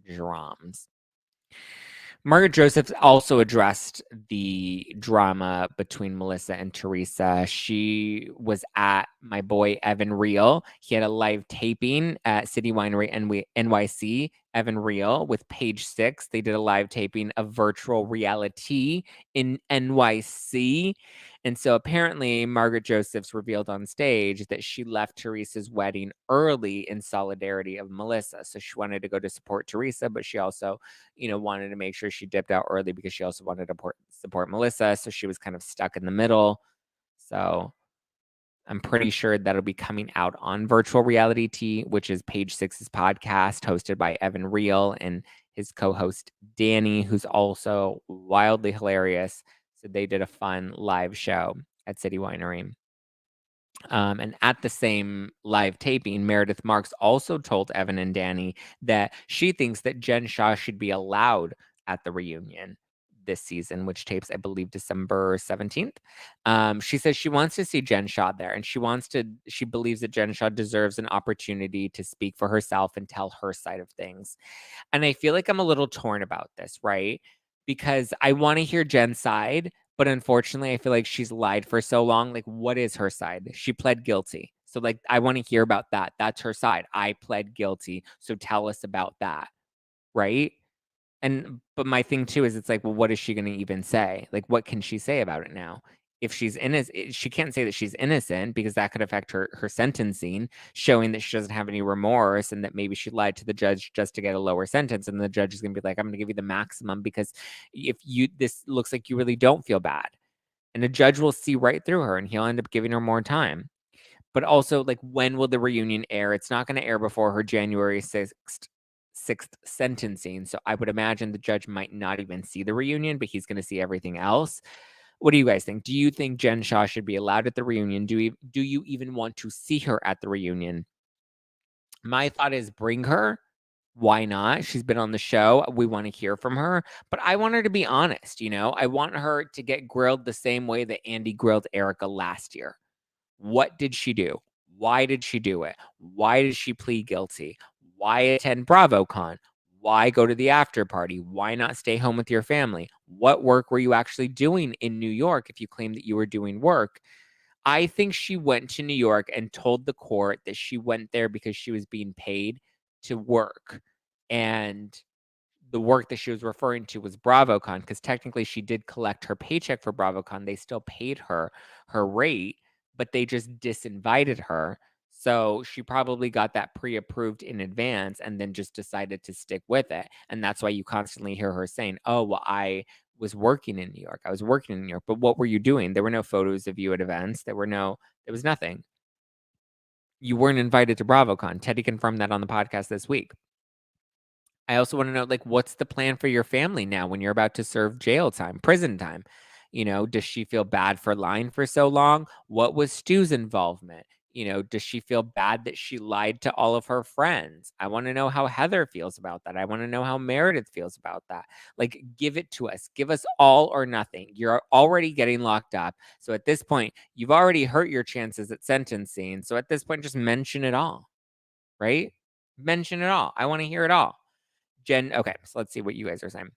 dramas. Margaret Joseph also addressed the drama between Melissa and Teresa. She was at my boy Evan Real. He had a live taping at City Winery NYC. Evan Real with Page 6. They did a live taping of virtual Reali-Tea in NYC. And so apparently Margaret Josephs revealed on stage that she left Teresa's wedding early in solidarity of Melissa. So she wanted to go to support Teresa, but she also, wanted to make sure she dipped out early because she also wanted to support Melissa. So she was kind of stuck in the middle. So I'm pretty sure that'll be coming out on Virtual Reali-Tea, which is Page 6's podcast hosted by Evan Real and his co-host Danny, who's also wildly hilarious. So they did a fun live show at City Winery. And at the same live taping, Meredith Marks also told Evan and Danny that she thinks that Jen Shah should be allowed at the reunion this season, which tapes, I believe, December 17th. She says she wants to see Jen Shah there, and she believes that Jen Shah deserves an opportunity to speak for herself and tell her side of things. And I feel like I'm a little torn about this, right? Because I want to hear Jen's side, but unfortunately, I feel like she's lied for so long. Like, what is her side? She pled guilty. So, like, I want to hear about that. That's her side. I pled guilty. So tell us about that, right? But my thing too is it's like, well, what is she going to even say? Like, what can she say about it now? If she's innocent, she can't say that she's innocent because that could affect her sentencing, showing that she doesn't have any remorse and that maybe she lied to the judge just to get a lower sentence. And the judge is going to be like, I'm going to give you the maximum because this looks like you really don't feel bad. And the judge will see right through her and he'll end up giving her more time. But also, like, when will the reunion air? It's not going to air before her January 6th sentencing. So I would imagine the judge might not even see the reunion, but he's going to see everything else. What do you guys think? Do you think Jen Shah should be allowed at the reunion? Do you even want to see her at the reunion? My thought is bring her. Why not? She's been on the show. We want to hear from her, but I want her to be honest. I want her to get grilled the same way that Andy grilled Erica last year. What did she do? Why did she do it? Why did she plead guilty? Why attend BravoCon? Why go to the after party? Why not stay home with your family? What work were you actually doing in New York if you claim that you were doing work? I think she went to New York and told the court that she went there because she was being paid to work. And the work that she was referring to was BravoCon, because technically she did collect her paycheck for BravoCon. They still paid her rate, but they just disinvited her. So she probably got that pre-approved in advance and then just decided to stick with it. And that's why you constantly hear her saying, oh, well, I was working in New York. I was working in New York. But what were you doing? There were no photos of you at events. There was nothing. You weren't invited to BravoCon. Teddy confirmed that on the podcast this week. I also want to know, like, what's the plan for your family now when you're about to serve jail time, prison time? You know, does she feel bad for lying for so long? What was Stu's involvement? You know, does she feel bad that she lied to all of her friends? I want to know how Heather feels about that. I want to know how Meredith feels about that. Like, give it to us. Give us all or nothing. You're already getting locked up. So at this point, you've already hurt your chances at sentencing. So at this point, just mention it all, right? Mention it all. I want to hear it all. Jen, okay, so let's see what you guys are saying.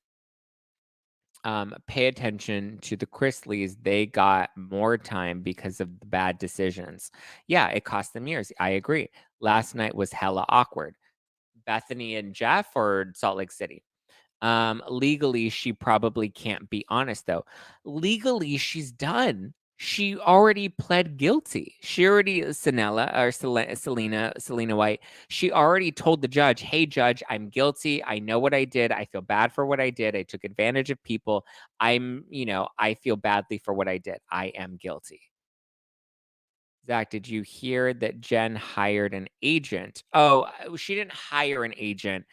Pay attention to the Chrisleys. They got more time because of the bad decisions. Yeah, it cost them years. I agree. Last night was hella awkward. Bethenny and Jeff or Salt Lake City? Legally, she probably can't be honest, though. Legally, she's done. She already pled guilty. She already, Selena White, she already told the judge, hey, judge, I'm guilty. I know what I did. I feel bad for what I did. I took advantage of people. I feel badly for what I did. I am guilty. Zach, did you hear that Jen hired an agent? Oh, she didn't hire an agent.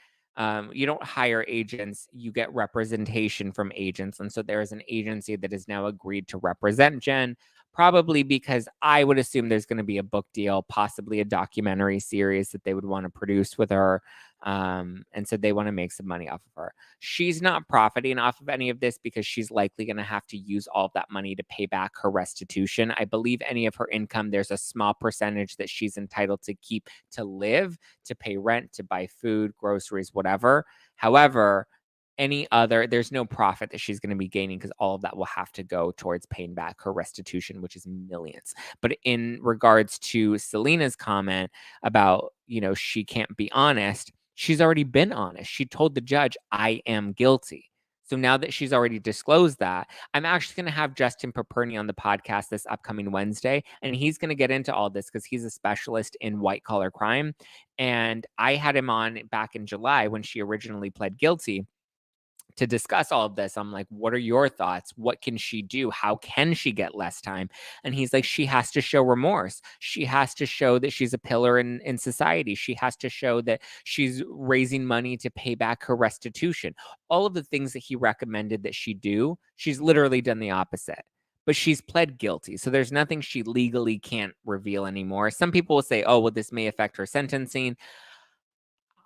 You don't hire agents, you get representation from agents. And so there is an agency that has now agreed to represent Jen, probably because I would assume there's going to be a book deal, possibly a documentary series that they would want to produce with her. And so they want to make some money off of her. She's not profiting off of any of this because she's likely going to have to use all of that money to pay back her restitution. I believe any of her income, there's a small percentage that she's entitled to keep to live, to pay rent, to buy food, groceries, whatever. However, there's no profit that she's going to be gaining because all of that will have to go towards paying back her restitution, which is millions. But in regards to Selena's comment about, she can't be honest, she's already been honest. She told the judge, I am guilty. So now that she's already disclosed that, I'm actually going to have Justin Paperny on the podcast this upcoming Wednesday, and he's going to get into all this because he's a specialist in white collar crime. And I had him on back in July when she originally pled guilty to discuss all of this. I'm like, what are your thoughts? What can she do? How can she get less time? And he's like, she has to show remorse. She has to show that she's a pillar in society. She has to show that she's raising money to pay back her restitution. All of the things that he recommended that she do, she's literally done the opposite. But she's pled guilty. So there's nothing she legally can't reveal anymore. Some people will say, oh, well, this may affect her sentencing.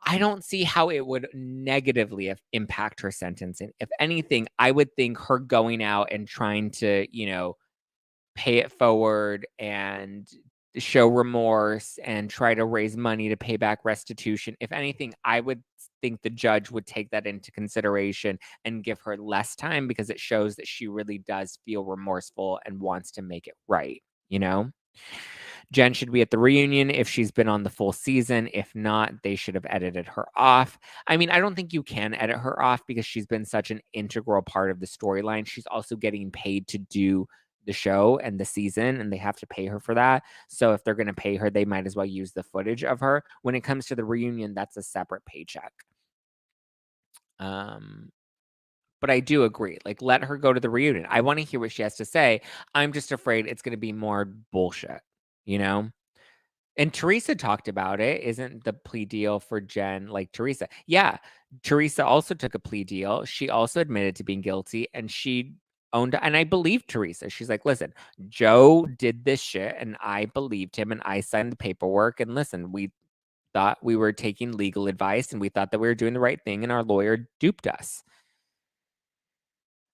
I don't see how it would negatively impact her sentencing. If anything, I would think her going out and trying to, pay it forward and show remorse and try to raise money to pay back restitution. If anything, I would think the judge would take that into consideration and give her less time because it shows that she really does feel remorseful and wants to make it right, Jen should be at the reunion if she's been on the full season. If not, they should have edited her off. I mean, I don't think you can edit her off because she's been such an integral part of the storyline. She's also getting paid to do the show and the season, and they have to pay her for that. So if they're going to pay her, they might as well use the footage of her. When it comes to the reunion, that's a separate paycheck. But I do agree. Like, let her go to the reunion. I want to hear what she has to say. I'm just afraid it's going to be more bullshit. And Teresa talked about it. Isn't the plea deal for Jen like Teresa? Yeah. Teresa also took a plea deal. She also admitted to being guilty and she owned, and I believe Teresa. She's like, listen, Joe did this shit and I believed him and I signed the paperwork. And listen, we thought we were taking legal advice and we thought that we were doing the right thing and our lawyer duped us.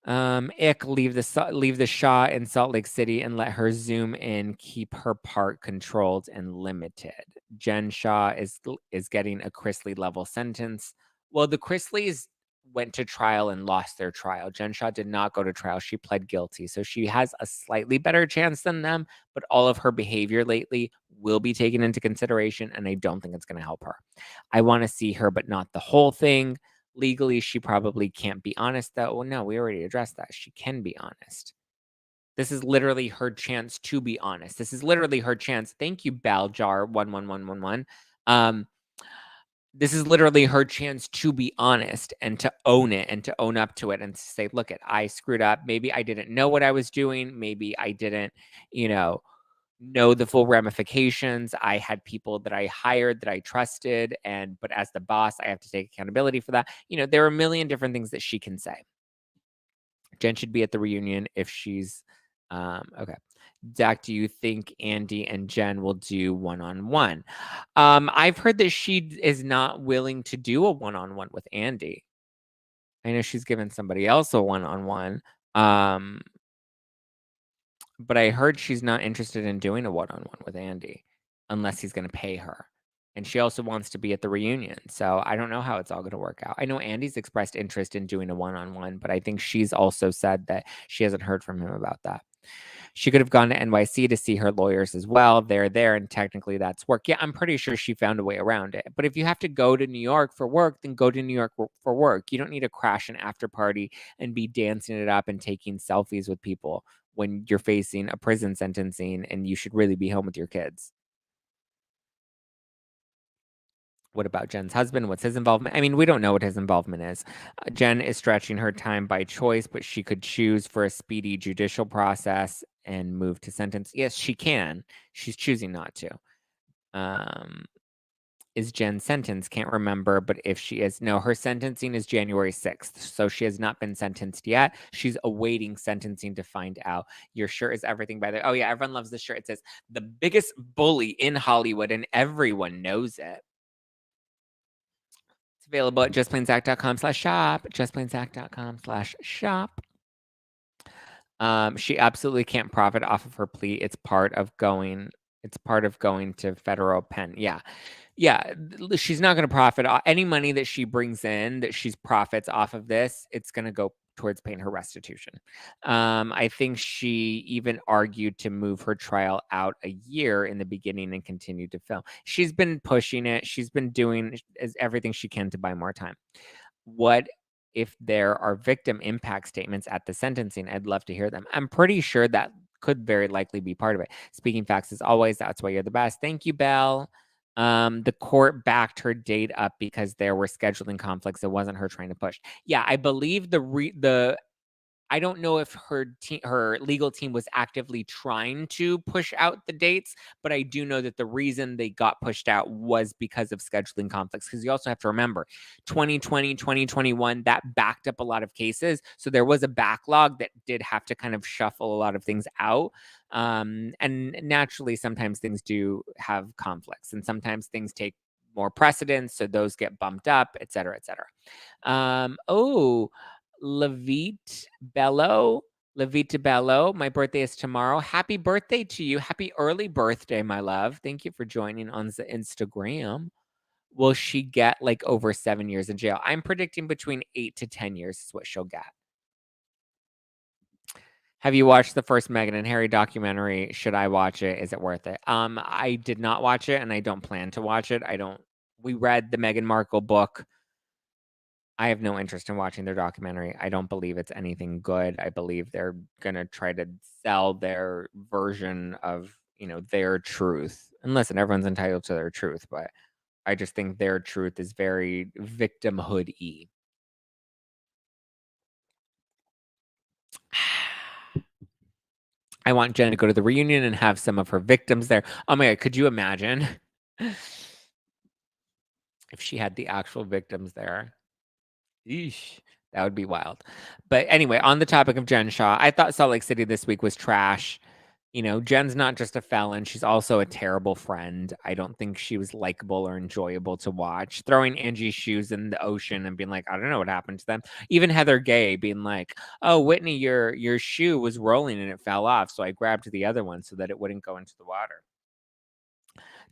Leave the Shah in Salt Lake City and let her zoom in, keep her part controlled and limited. Jen Shah is getting a Chrisley level sentence. Well, the Chrisleys went to trial and lost their trial. Jen Shah did not go to trial. She pled guilty. So she has a slightly better chance than them, but all of her behavior lately will be taken into consideration, and I don't think it's going to help her. I want to see her, but not the whole thing. Legally, she probably can't be honest, though. Well, no, we already addressed that. She can be honest. This is literally her chance to be honest. This is literally her chance. Thank you, Baljar11111. This is literally her chance to be honest and to own it and to own up to it and to say, look, I screwed up. Maybe I didn't know what I was doing. Maybe I didn't, know the full ramifications. I had people that I hired that I trusted. But as the boss, I have to take accountability for that. There are a million different things that she can say. Jen should be at the reunion if she's okay. Zack, do you think Andy and Jen will do one-on-one? I've heard that she is not willing to do a one-on-one with Andy. I know she's given somebody else a one-on-one. But I heard she's not interested in doing a one-on-one with Andy unless he's going to pay her. And she also wants to be at the reunion. So I don't know how it's all going to work out. I know Andy's expressed interest in doing a one-on-one, but I think she's also said that she hasn't heard from him about that. She could have gone to NYC to see her lawyers as well. They're there, and technically that's work. Yeah, I'm pretty sure she found a way around it. But if you have to go to New York for work, then go to New York for work. You don't need to crash an after party and be dancing it up and taking selfies with people when you're facing a prison sentencing and you should really be home with your kids. What about Jen's husband? What's his involvement? I mean, we don't know what his involvement is. Jen is stretching her time by choice, but she could choose for a speedy judicial process and move to sentence. Yes, she can. She's choosing not to. Is Jen sentenced? Can't remember, but if she is, no, her sentencing is January 6th. So she has not been sentenced yet. She's awaiting sentencing to find out. Your shirt is everything, by the way. Oh, yeah, everyone loves this shirt. It says, the biggest bully in Hollywood, and everyone knows it. It's available at justplainzack.com/shop. Justplainzack.com/shop. She absolutely can't profit off of her plea. It's part of going to federal pen. Yeah. She's not going to profit. Any money that she brings in, that she profits off of this, it's going to go towards paying her restitution. I think she even argued to move her trial out a year in the beginning and continue to film. She's been pushing it. She's been doing everything she can to buy more time. What if there are victim impact statements at the sentencing? I'd love to hear them. I'm pretty sure that could very likely be part of it. Speaking facts as always. That's why you're the best. Thank you, Belle. The court backed her date up because there were scheduling conflicts. It wasn't her trying to push. Yeah, I believe I don't know if her legal team was actively trying to push out the dates, but I do know that the reason they got pushed out was because of scheduling conflicts. Because you also have to remember, 2020, 2021, that backed up a lot of cases. So there was a backlog that did have to kind of shuffle a lot of things out. And naturally, sometimes things do have conflicts, and sometimes things take more precedence, so those get bumped up, et cetera, et cetera. Levite Bello, my birthday is tomorrow. Happy birthday to you. Happy early birthday, my love. Thank you for joining on the Instagram. Will she get like over 7 years in jail? I'm predicting between 8 to 10 years is what she'll get. Have you watched the first Meghan and Harry documentary? Should I watch it? Is it worth it? I did not watch it, and I don't plan to watch it. We read the Meghan Markle book. I have no interest in watching their documentary. I don't believe it's anything good. I believe they're going to try to sell their version of, their truth. And listen, everyone's entitled to their truth, but I just think their truth is very victimhood-y. I want Jen to go to the reunion and have some of her victims there. Oh my God, could you imagine if she had the actual victims there? Eesh, that would be wild. But anyway, on the topic of Jen Shah, I thought Salt Lake City this week was trash. Jen's not just a felon. She's also a terrible friend. I don't think she was likable or enjoyable to watch. Throwing Angie's shoes in the ocean and being like, I don't know what happened to them. Even Heather Gay being like, oh, Whitney, your shoe was rolling and it fell off. So I grabbed the other one so that it wouldn't go into the water.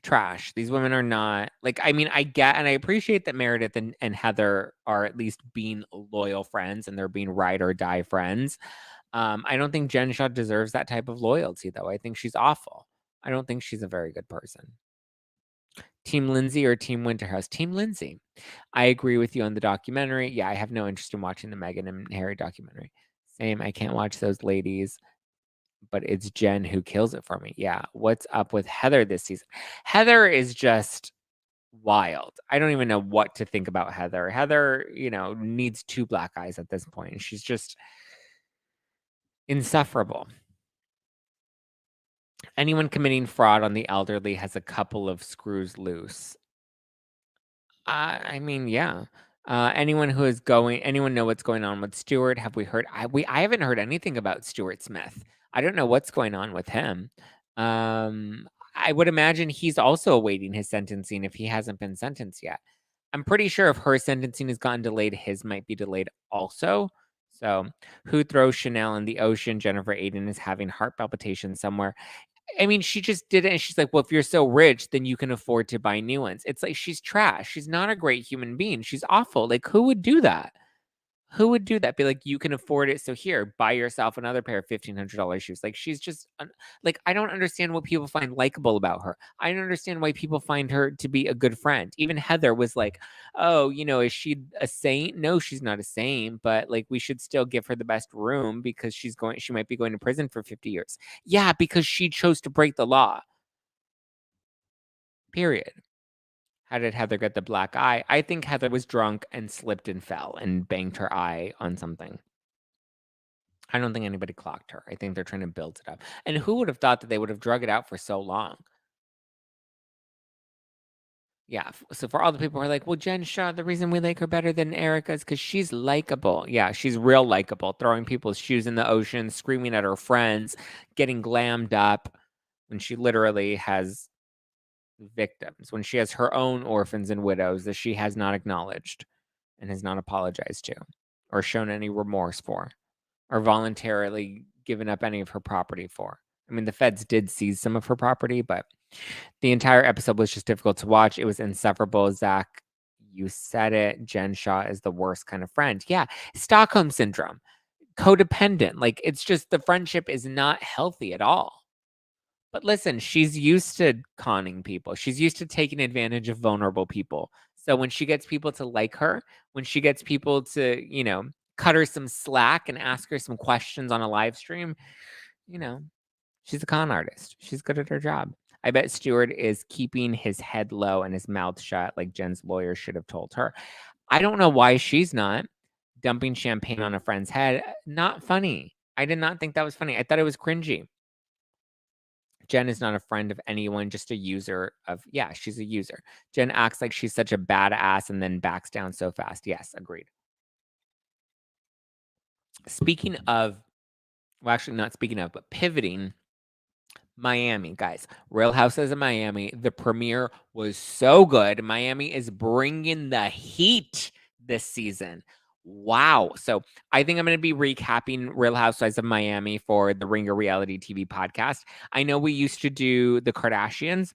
trash. These women are not like, I mean, I get and I appreciate that Meredith and Heather are at least being loyal friends and they're being ride or die friends. I don't think Jen Shah deserves that type of loyalty, though. I think she's awful. I don't think she's a very good person. Team Lindsay or Team Winterhouse? Team Lindsay. I agree with you on the documentary. Yeah, I have no interest in watching the Meghan and Harry documentary. Same. I can't watch those ladies, but it's Jen who kills it for me. Yeah. What's up with Heather this season? Heather is just wild. I don't even know what to think about Heather. Heather, needs 2 black eyes at this point. She's just insufferable. Anyone committing fraud on the elderly has a couple of screws loose. I mean, yeah. Anyone know what's going on with Stuart? Have we heard? I haven't heard anything about Stuart Smith. I don't know what's going on with him. I would imagine he's also awaiting his sentencing if he hasn't been sentenced yet. I'm pretty sure if her sentencing has gotten delayed, his might be delayed also. So, who throws Chanel in the ocean? Jennifer Aiden is having heart palpitations somewhere. I mean, she just did it, and she's like, "Well, if you're so rich, then you can afford to buy new ones." It's like she's trash. She's not a great human being. She's awful. Like, who would do that? Who would do that? Be like, "You can afford it, so here, buy yourself another pair of $1,500 shoes." Like, she's just like, I don't understand what people find likable about her. I don't understand why people find her to be a good friend. Even Heather was like, "Oh, is she a saint?" No, she's not a saint, but like, we should still give her the best room because she might be going to prison for 50 years. Yeah, because she chose to break the law. Period. How did Heather get the black eye? I think Heather was drunk and slipped and fell and banged her eye on something. I don't think anybody clocked her. I think they're trying to build it up. And who would have thought that they would have drug it out for so long? Yeah. So for all the people who are like, well, Jen Shah, the reason we like her better than Erica is because she's likable. Yeah, she's real likable, throwing people's shoes in the ocean, screaming at her friends, getting glammed up when she literally has victims, when she has her own orphans and widows that she has not acknowledged and has not apologized to or shown any remorse for or voluntarily given up any of her property for. I mean, the feds did seize some of her property, but the entire episode was just difficult to watch. It was insufferable. Zack, you said it. Jen Shah is the worst kind of friend. Yeah. Stockholm syndrome, codependent. Like, it's just the friendship is not healthy at all. But listen, she's used to conning people. She's used to taking advantage of vulnerable people. So when she gets people to like her, when she gets people to, cut her some slack and ask her some questions on a live stream, she's a con artist. She's good at her job. I bet Stuart is keeping his head low and his mouth shut like Jen's lawyer should have told her. I don't know why she's not dumping champagne on a friend's head. Not funny. I did not think that was funny. I thought it was cringy. Jen is not a friend of anyone, just a user she's a user. Jen acts like she's such a badass and then backs down so fast. Yes, agreed. Speaking of, well, actually not speaking of, but pivoting, Miami, guys. Real Housewives of Miami. The premiere was so good. Miami is bringing the heat this season. Wow. So I think I'm going to be recapping Real Housewives of Miami for the Ringer Reality TV podcast. I know we used to do the Kardashians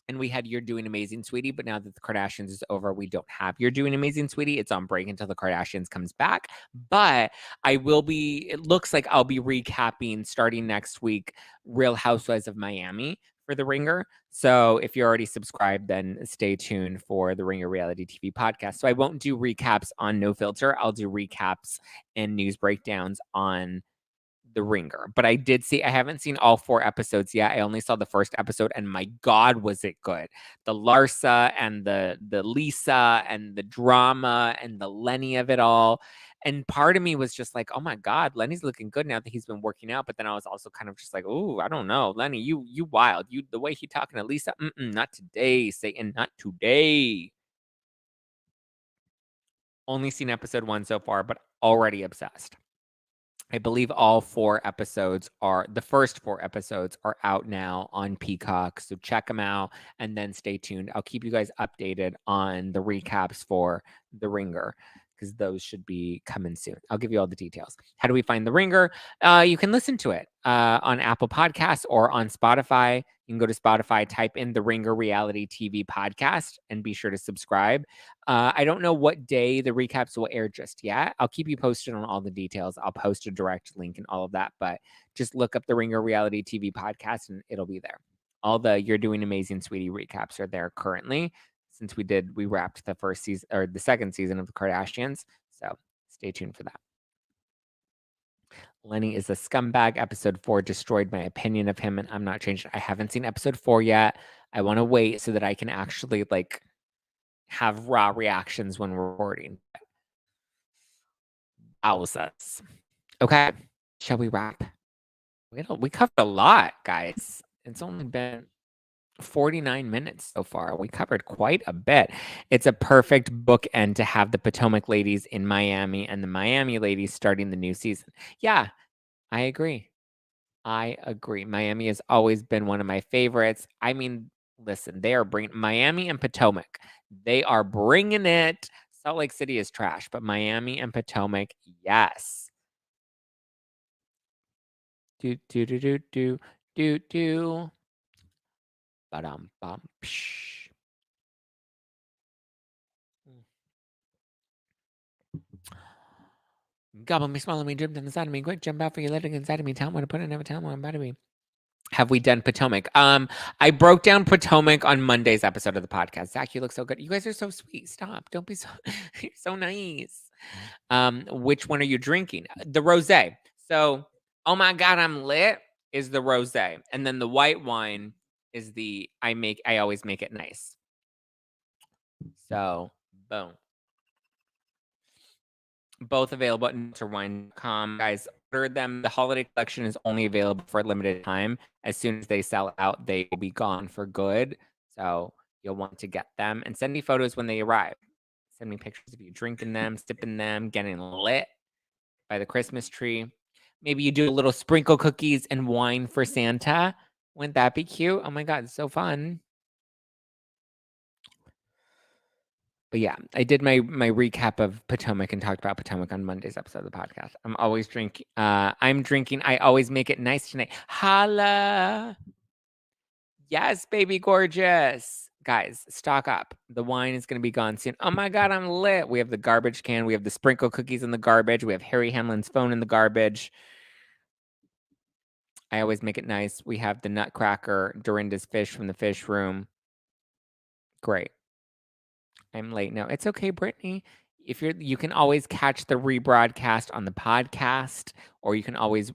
and we had You're Doing Amazing, Sweetie, but now that the Kardashians is over, we don't have You're Doing Amazing, Sweetie. It's on break until the Kardashians comes back. But it looks like I'll be recapping starting next week Real Housewives of Miami for the Ringer. So if you're already subscribed, then stay tuned for the Ringer Reality TV podcast. So I won't do recaps on No Filter. I'll do recaps and news breakdowns on the Ringer. But I haven't seen all 4 episodes yet. I only saw the first episode and my God, was it good. The Larsa and the Lisa and the drama and the Lenny of it all. And part of me was just like, oh my God, Lenny's looking good now that he's been working out. But then I was also kind of just like, oh, I don't know. Lenny, you wild. The way he talking to Lisa, not today, Satan, not today. Only seen episode 1 so far, but already obsessed. I believe all 4 episodes the first 4 episodes are out now on Peacock. So check them out and then stay tuned. I'll keep you guys updated on the recaps for The Ringer because those should be coming soon. I'll give you all the details. How do we find The Ringer? You can listen to it on Apple Podcasts or on Spotify. You can go to Spotify, type in the Ringer Reality TV podcast, and be sure to subscribe. I don't know what day the recaps will air just yet. I'll keep you posted on all the details. I'll post a direct link and all of that, but just look up the Ringer Reality TV podcast and it'll be there. All the You're Doing Amazing, Sweetie recaps are there currently, since we wrapped the first season or the second season of the Kardashians. So stay tuned for that. Lenny is a scumbag. Episode 4 destroyed my opinion of him, and I'm not changing. I haven't seen episode 4 yet. I want to wait so that I can actually like have raw reactions when we're recording. Wowzers. Okay, shall we wrap? We covered a lot, guys. It's only been 49 minutes so far. We covered quite a bit. It's a perfect bookend to have the Potomac ladies in Miami and the Miami ladies starting the new season. Yeah, I agree. Miami has always been one of my favorites. I mean, listen, they are bringing Miami and Potomac. They are bringing it. Salt Lake City is trash, but Miami and Potomac, yes. Do do do do do do do. Ba-dum bum. Psh. Gobble me, swallow me, drip inside of me. Quick, jump out for you, letting inside of me. Tell me to put it, never tell me I'm about to be. Have we done Potomac? I broke down Potomac on Monday's episode of the podcast. Zach, you look so good. You guys are so sweet. Stop. Don't be so you're so nice. Which one are you drinking? The rosé. So, oh my God, I'm lit is the rosé. And then the white wine is the I always make it nice. So, boom. Both available at NutraWine.com. Guys, order them. The holiday collection is only available for a limited time. As soon as they sell out, they will be gone for good. So you'll want to get them. And send me photos when they arrive. Send me pictures of you drinking them, sipping them, getting lit by the Christmas tree. Maybe you do a little sprinkle cookies and wine for Santa. Wouldn't that be cute? Oh my God, it's so fun. But yeah, I did my recap of Potomac and talked about Potomac on Monday's episode of the podcast. I'm always drinking. I'm drinking. I always make it nice tonight. Holla. Yes, baby gorgeous. Guys, stock up. The wine is going to be gone soon. Oh my God, I'm lit. We have the garbage can. We have the sprinkle cookies in the garbage. We have Harry Hamlin's phone in the garbage. I always make it nice. We have the Nutcracker, Dorinda's fish from the fish room. Great. I'm late. No, it's okay, Brittany. You can always catch the rebroadcast on the podcast, or you can always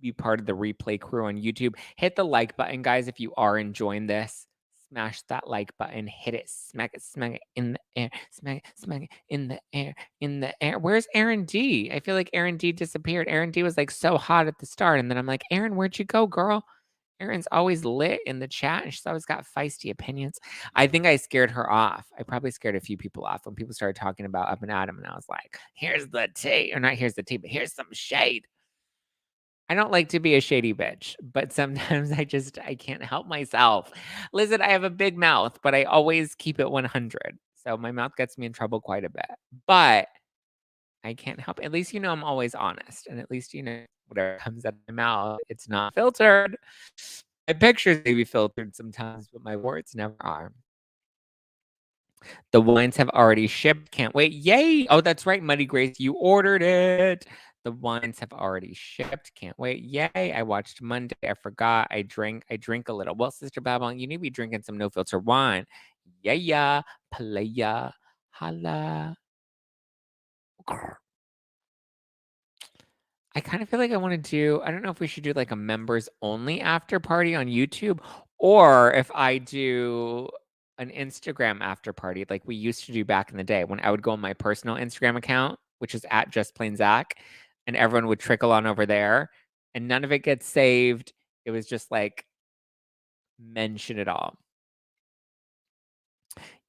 be part of the replay crew on YouTube. Hit the like button, guys, if you are enjoying this. Smash that like button, hit it, smack it in the air, smack it in the air. Where's Aaron D? I feel like Aaron D disappeared. Aaron D was like so hot at the start, and then I'm like, Aaron, where'd you go, girl? Erin's always lit in the chat, and she's always got feisty opinions. I think I scared her off. I probably scared a few people off when people started talking about Up and Adam, and I was like, here's the tea. Or not here's the tea, but here's some shade. I don't like to be a shady bitch, but sometimes I can't help myself. Listen, I have a big mouth, but I always keep it 100. So my mouth gets me in trouble quite a bit. But I can't help it. At least I'm always honest. And at least whatever comes out of my mouth, it's not filtered. My pictures may be filtered sometimes, but my words never are. The wines have already shipped. Can't wait. Yay. Oh, that's right, Muddy Grace. You ordered it. The wines have already shipped. Can't wait. Yay. I watched Monday. I forgot. I drink a little. Well, Sister Babylon, you need to be drinking some no-filter wine. Yeah. Playa. Holla. I kind of feel like I want to I don't know if we should do like a members only after party on YouTube, or if I do an Instagram after party like we used to do back in the day when I would go on my personal Instagram account, which is at Just Plain Zack, and everyone would trickle on over there and none of it gets saved. It was just like mention it all.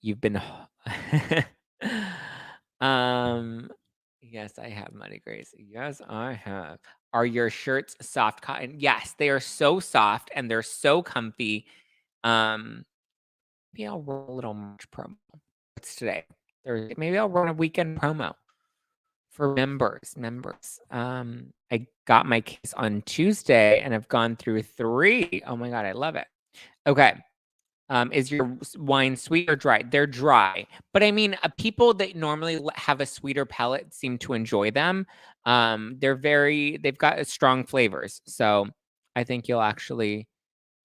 You've been Yes, I have, Money Grace. Yes, I have. Are your shirts soft cotton? Yes, they are so soft and they're so comfy. Maybe I'll roll a little March promo. What's today? Thursday. Maybe I'll run a weekend promo for members. I got my case on Tuesday and I've gone through 3. Oh my God, I love it. Okay. Is your wine sweet or dry? They're dry. But I mean, people that normally have a sweeter palate seem to enjoy them. They've got strong flavors. So I think you'll actually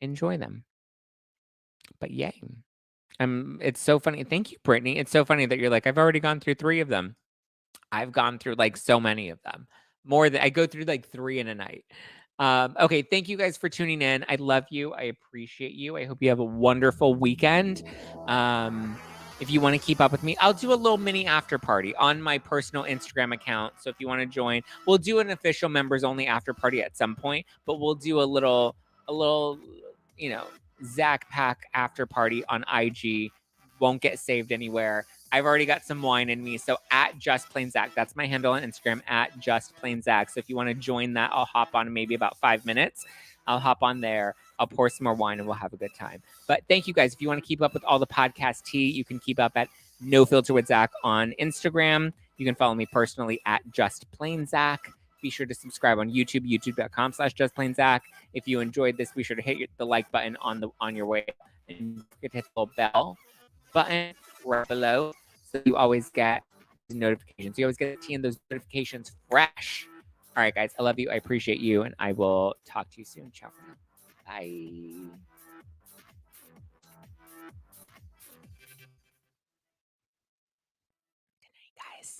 enjoy them. But yay. It's so funny. Thank you, Brittany. It's so funny that you're like, I've already gone through 3 of them. I've gone through like so many of them. More than I go through like 3 in a night. Okay, thank you guys for tuning in. I love you. I appreciate you. I hope you have a wonderful weekend. If you want to keep up with me, I'll do a little mini after party on my personal Instagram account. So if you want to join, we'll do an official members only after party at some point, but we'll do a little, Zack Pack after party on IG. Won't get saved anywhere. I've already got some wine in me. So at Just Plain Zack, that's my handle on Instagram, at Just Plain Zack. So if you want to join that, I'll hop on in maybe about 5 minutes. I'll hop on there. I'll pour some more wine and we'll have a good time. But thank you guys. If you want to keep up with all the podcast tea, you can keep up at No Filter with Zack on Instagram. You can follow me personally at Just Plain Zack. Be sure to subscribe on YouTube, youtube.com/Just Plain Zack. If you enjoyed this, be sure to hit the like button on your way. And hit the little bell button right below so you always get notifications. You always get to see those notifications fresh. All right, guys. I love you. I appreciate you. And I will talk to you soon. Ciao for now. Bye. Good night, guys.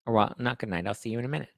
Or well, not good night. I'll see you in a minute.